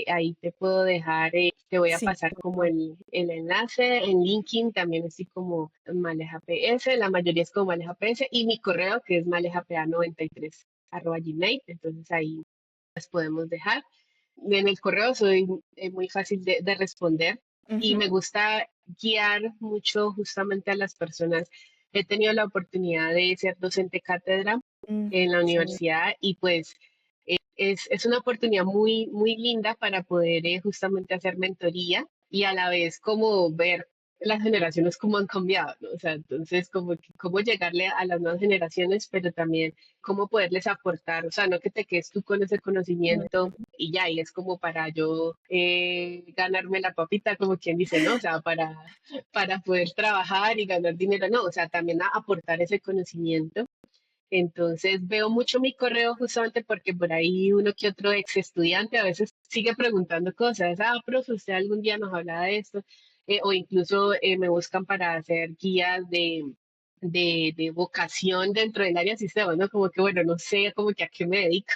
S2: ahí te puedo dejar, te voy a
S1: Sí,
S2: pasar como
S1: porfa.
S2: el enlace, en LinkedIn también así como malejaps, la mayoría es como malejaps, y mi correo que es malejapa93 arroba gmail, entonces ahí las podemos dejar. En el correo soy muy fácil de responder y me
S1: Ujú.
S2: gusta guiar mucho justamente a las personas. He tenido la oportunidad de ser docente cátedra en la
S1: Sí,
S2: universidad y pues es una oportunidad muy, muy linda para poder justamente hacer mentoría y a la vez como ver las generaciones cómo han cambiado, ¿no? O sea, entonces como cómo llegarle a las nuevas generaciones, pero también cómo poderles aportar, o sea, no que te quedes tú con ese
S1: ujú.
S2: conocimiento y ya, y es como para yo ganarme la papita, como quien dice, ¿no? O sea, para poder trabajar y ganar dinero, no, o sea, también aportar ese conocimiento. Entonces veo mucho mi correo justamente porque por ahí uno que otro ex estudiante a veces sigue preguntando cosas. Profe, usted algún día nos habla de esto. O incluso me buscan para hacer guías de vocación dentro del área de sistemas, ¿no? Como que, bueno, no sé como que a qué me dedico.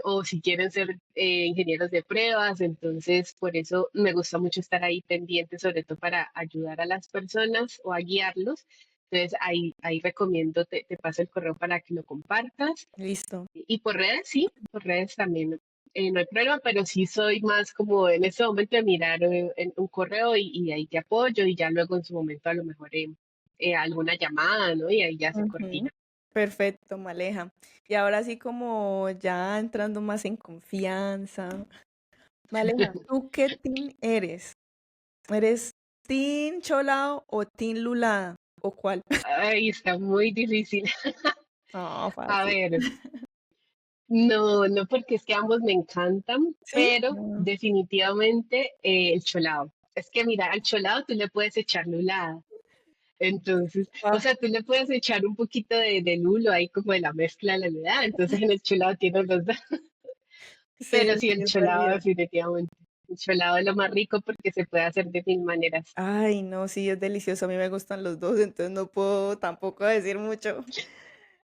S2: O si quieren ser ingenieros de pruebas. Entonces, por eso me gusta mucho estar ahí pendiente, sobre todo para ayudar a las personas o a guiarlos. Entonces ahí recomiendo, te paso el correo para que lo compartas.
S1: Listo.
S2: Y por redes, sí, por redes también. No hay problema, pero sí soy más como en ese momento de mirar en un correo y ahí te apoyo y ya luego en su momento a lo mejor alguna llamada, ¿no? Y ahí ya se
S1: Ujú.
S2: coordina.
S1: Perfecto, Maleja. Y ahora sí como ya entrando más en confianza. Maleja, ¿tú qué team eres? ¿Eres team Cholao o team Lulada? ¿O cuál?
S2: Ay, está muy difícil.
S1: No,
S2: A
S1: fácil.
S2: ver, no, no porque es que ambos me encantan,
S1: ¿Sí?
S2: pero
S1: Mm,
S2: definitivamente el cholado. Es que mira, al cholado tú le puedes echar lulada. Entonces, o
S1: ah,
S2: sea, tú le puedes echar un poquito de lulo ahí como de la mezcla de la edad, entonces en el cholado tiene los dos,
S1: sí,
S2: pero sí,
S1: sí,
S2: el
S1: es
S2: cholado
S1: válida.
S2: definitivamente. Cholado es lo más rico porque se puede hacer de mil maneras.
S1: Ay, no, sí, es delicioso. A mí me gustan los dos, entonces no puedo tampoco decir mucho.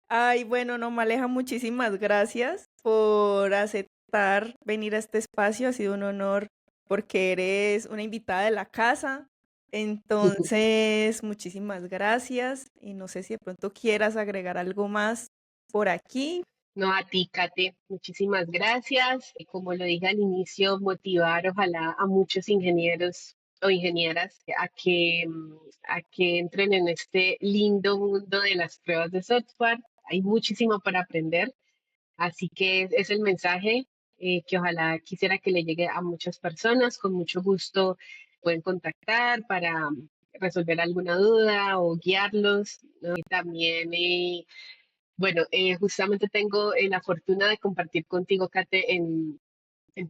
S1: Ay, bueno, no, Maleja, muchísimas gracias por aceptar venir a este espacio. Ha sido un honor porque eres una invitada de la casa. Entonces, muchísimas gracias. Y no sé si de pronto quieras agregar algo más por aquí.
S2: No, a ti, Kate, muchísimas gracias. Como lo dije al inicio, motivar ojalá a muchos ingenieros o ingenieras a que entren en este lindo mundo de las pruebas de software. Hay muchísimo para aprender, así que es el mensaje que ojalá quisiera que le llegue a muchas personas. Con mucho gusto pueden contactar para resolver alguna duda o guiarlos, ¿no? Y también bueno, justamente tengo la fortuna de compartir contigo, Kate, en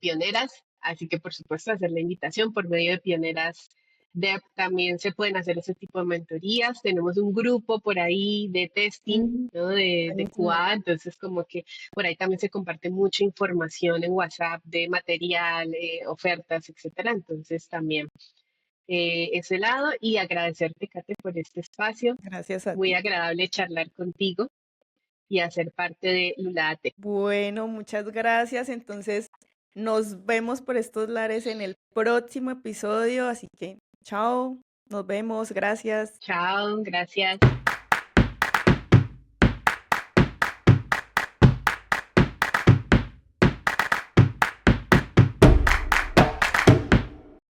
S2: Pioneras, así que por supuesto hacer la invitación por medio de Pioneras Dev también se pueden hacer ese tipo de mentorías. Tenemos un grupo por ahí de testing,
S1: Mm,
S2: ¿no? De
S1: buenísimo.
S2: QA, entonces como que por ahí también se comparte mucha información en WhatsApp de material, ofertas, etcétera. Entonces también ese lado y agradecerte, Kate, por este espacio.
S1: Gracias a
S2: Muy
S1: ti.
S2: agradable charlar contigo y hacer parte de Lulate.
S1: Bueno, muchas gracias. Entonces, nos vemos por estos lares en el próximo episodio. Así que, chao, nos vemos, gracias.
S2: Chao, gracias.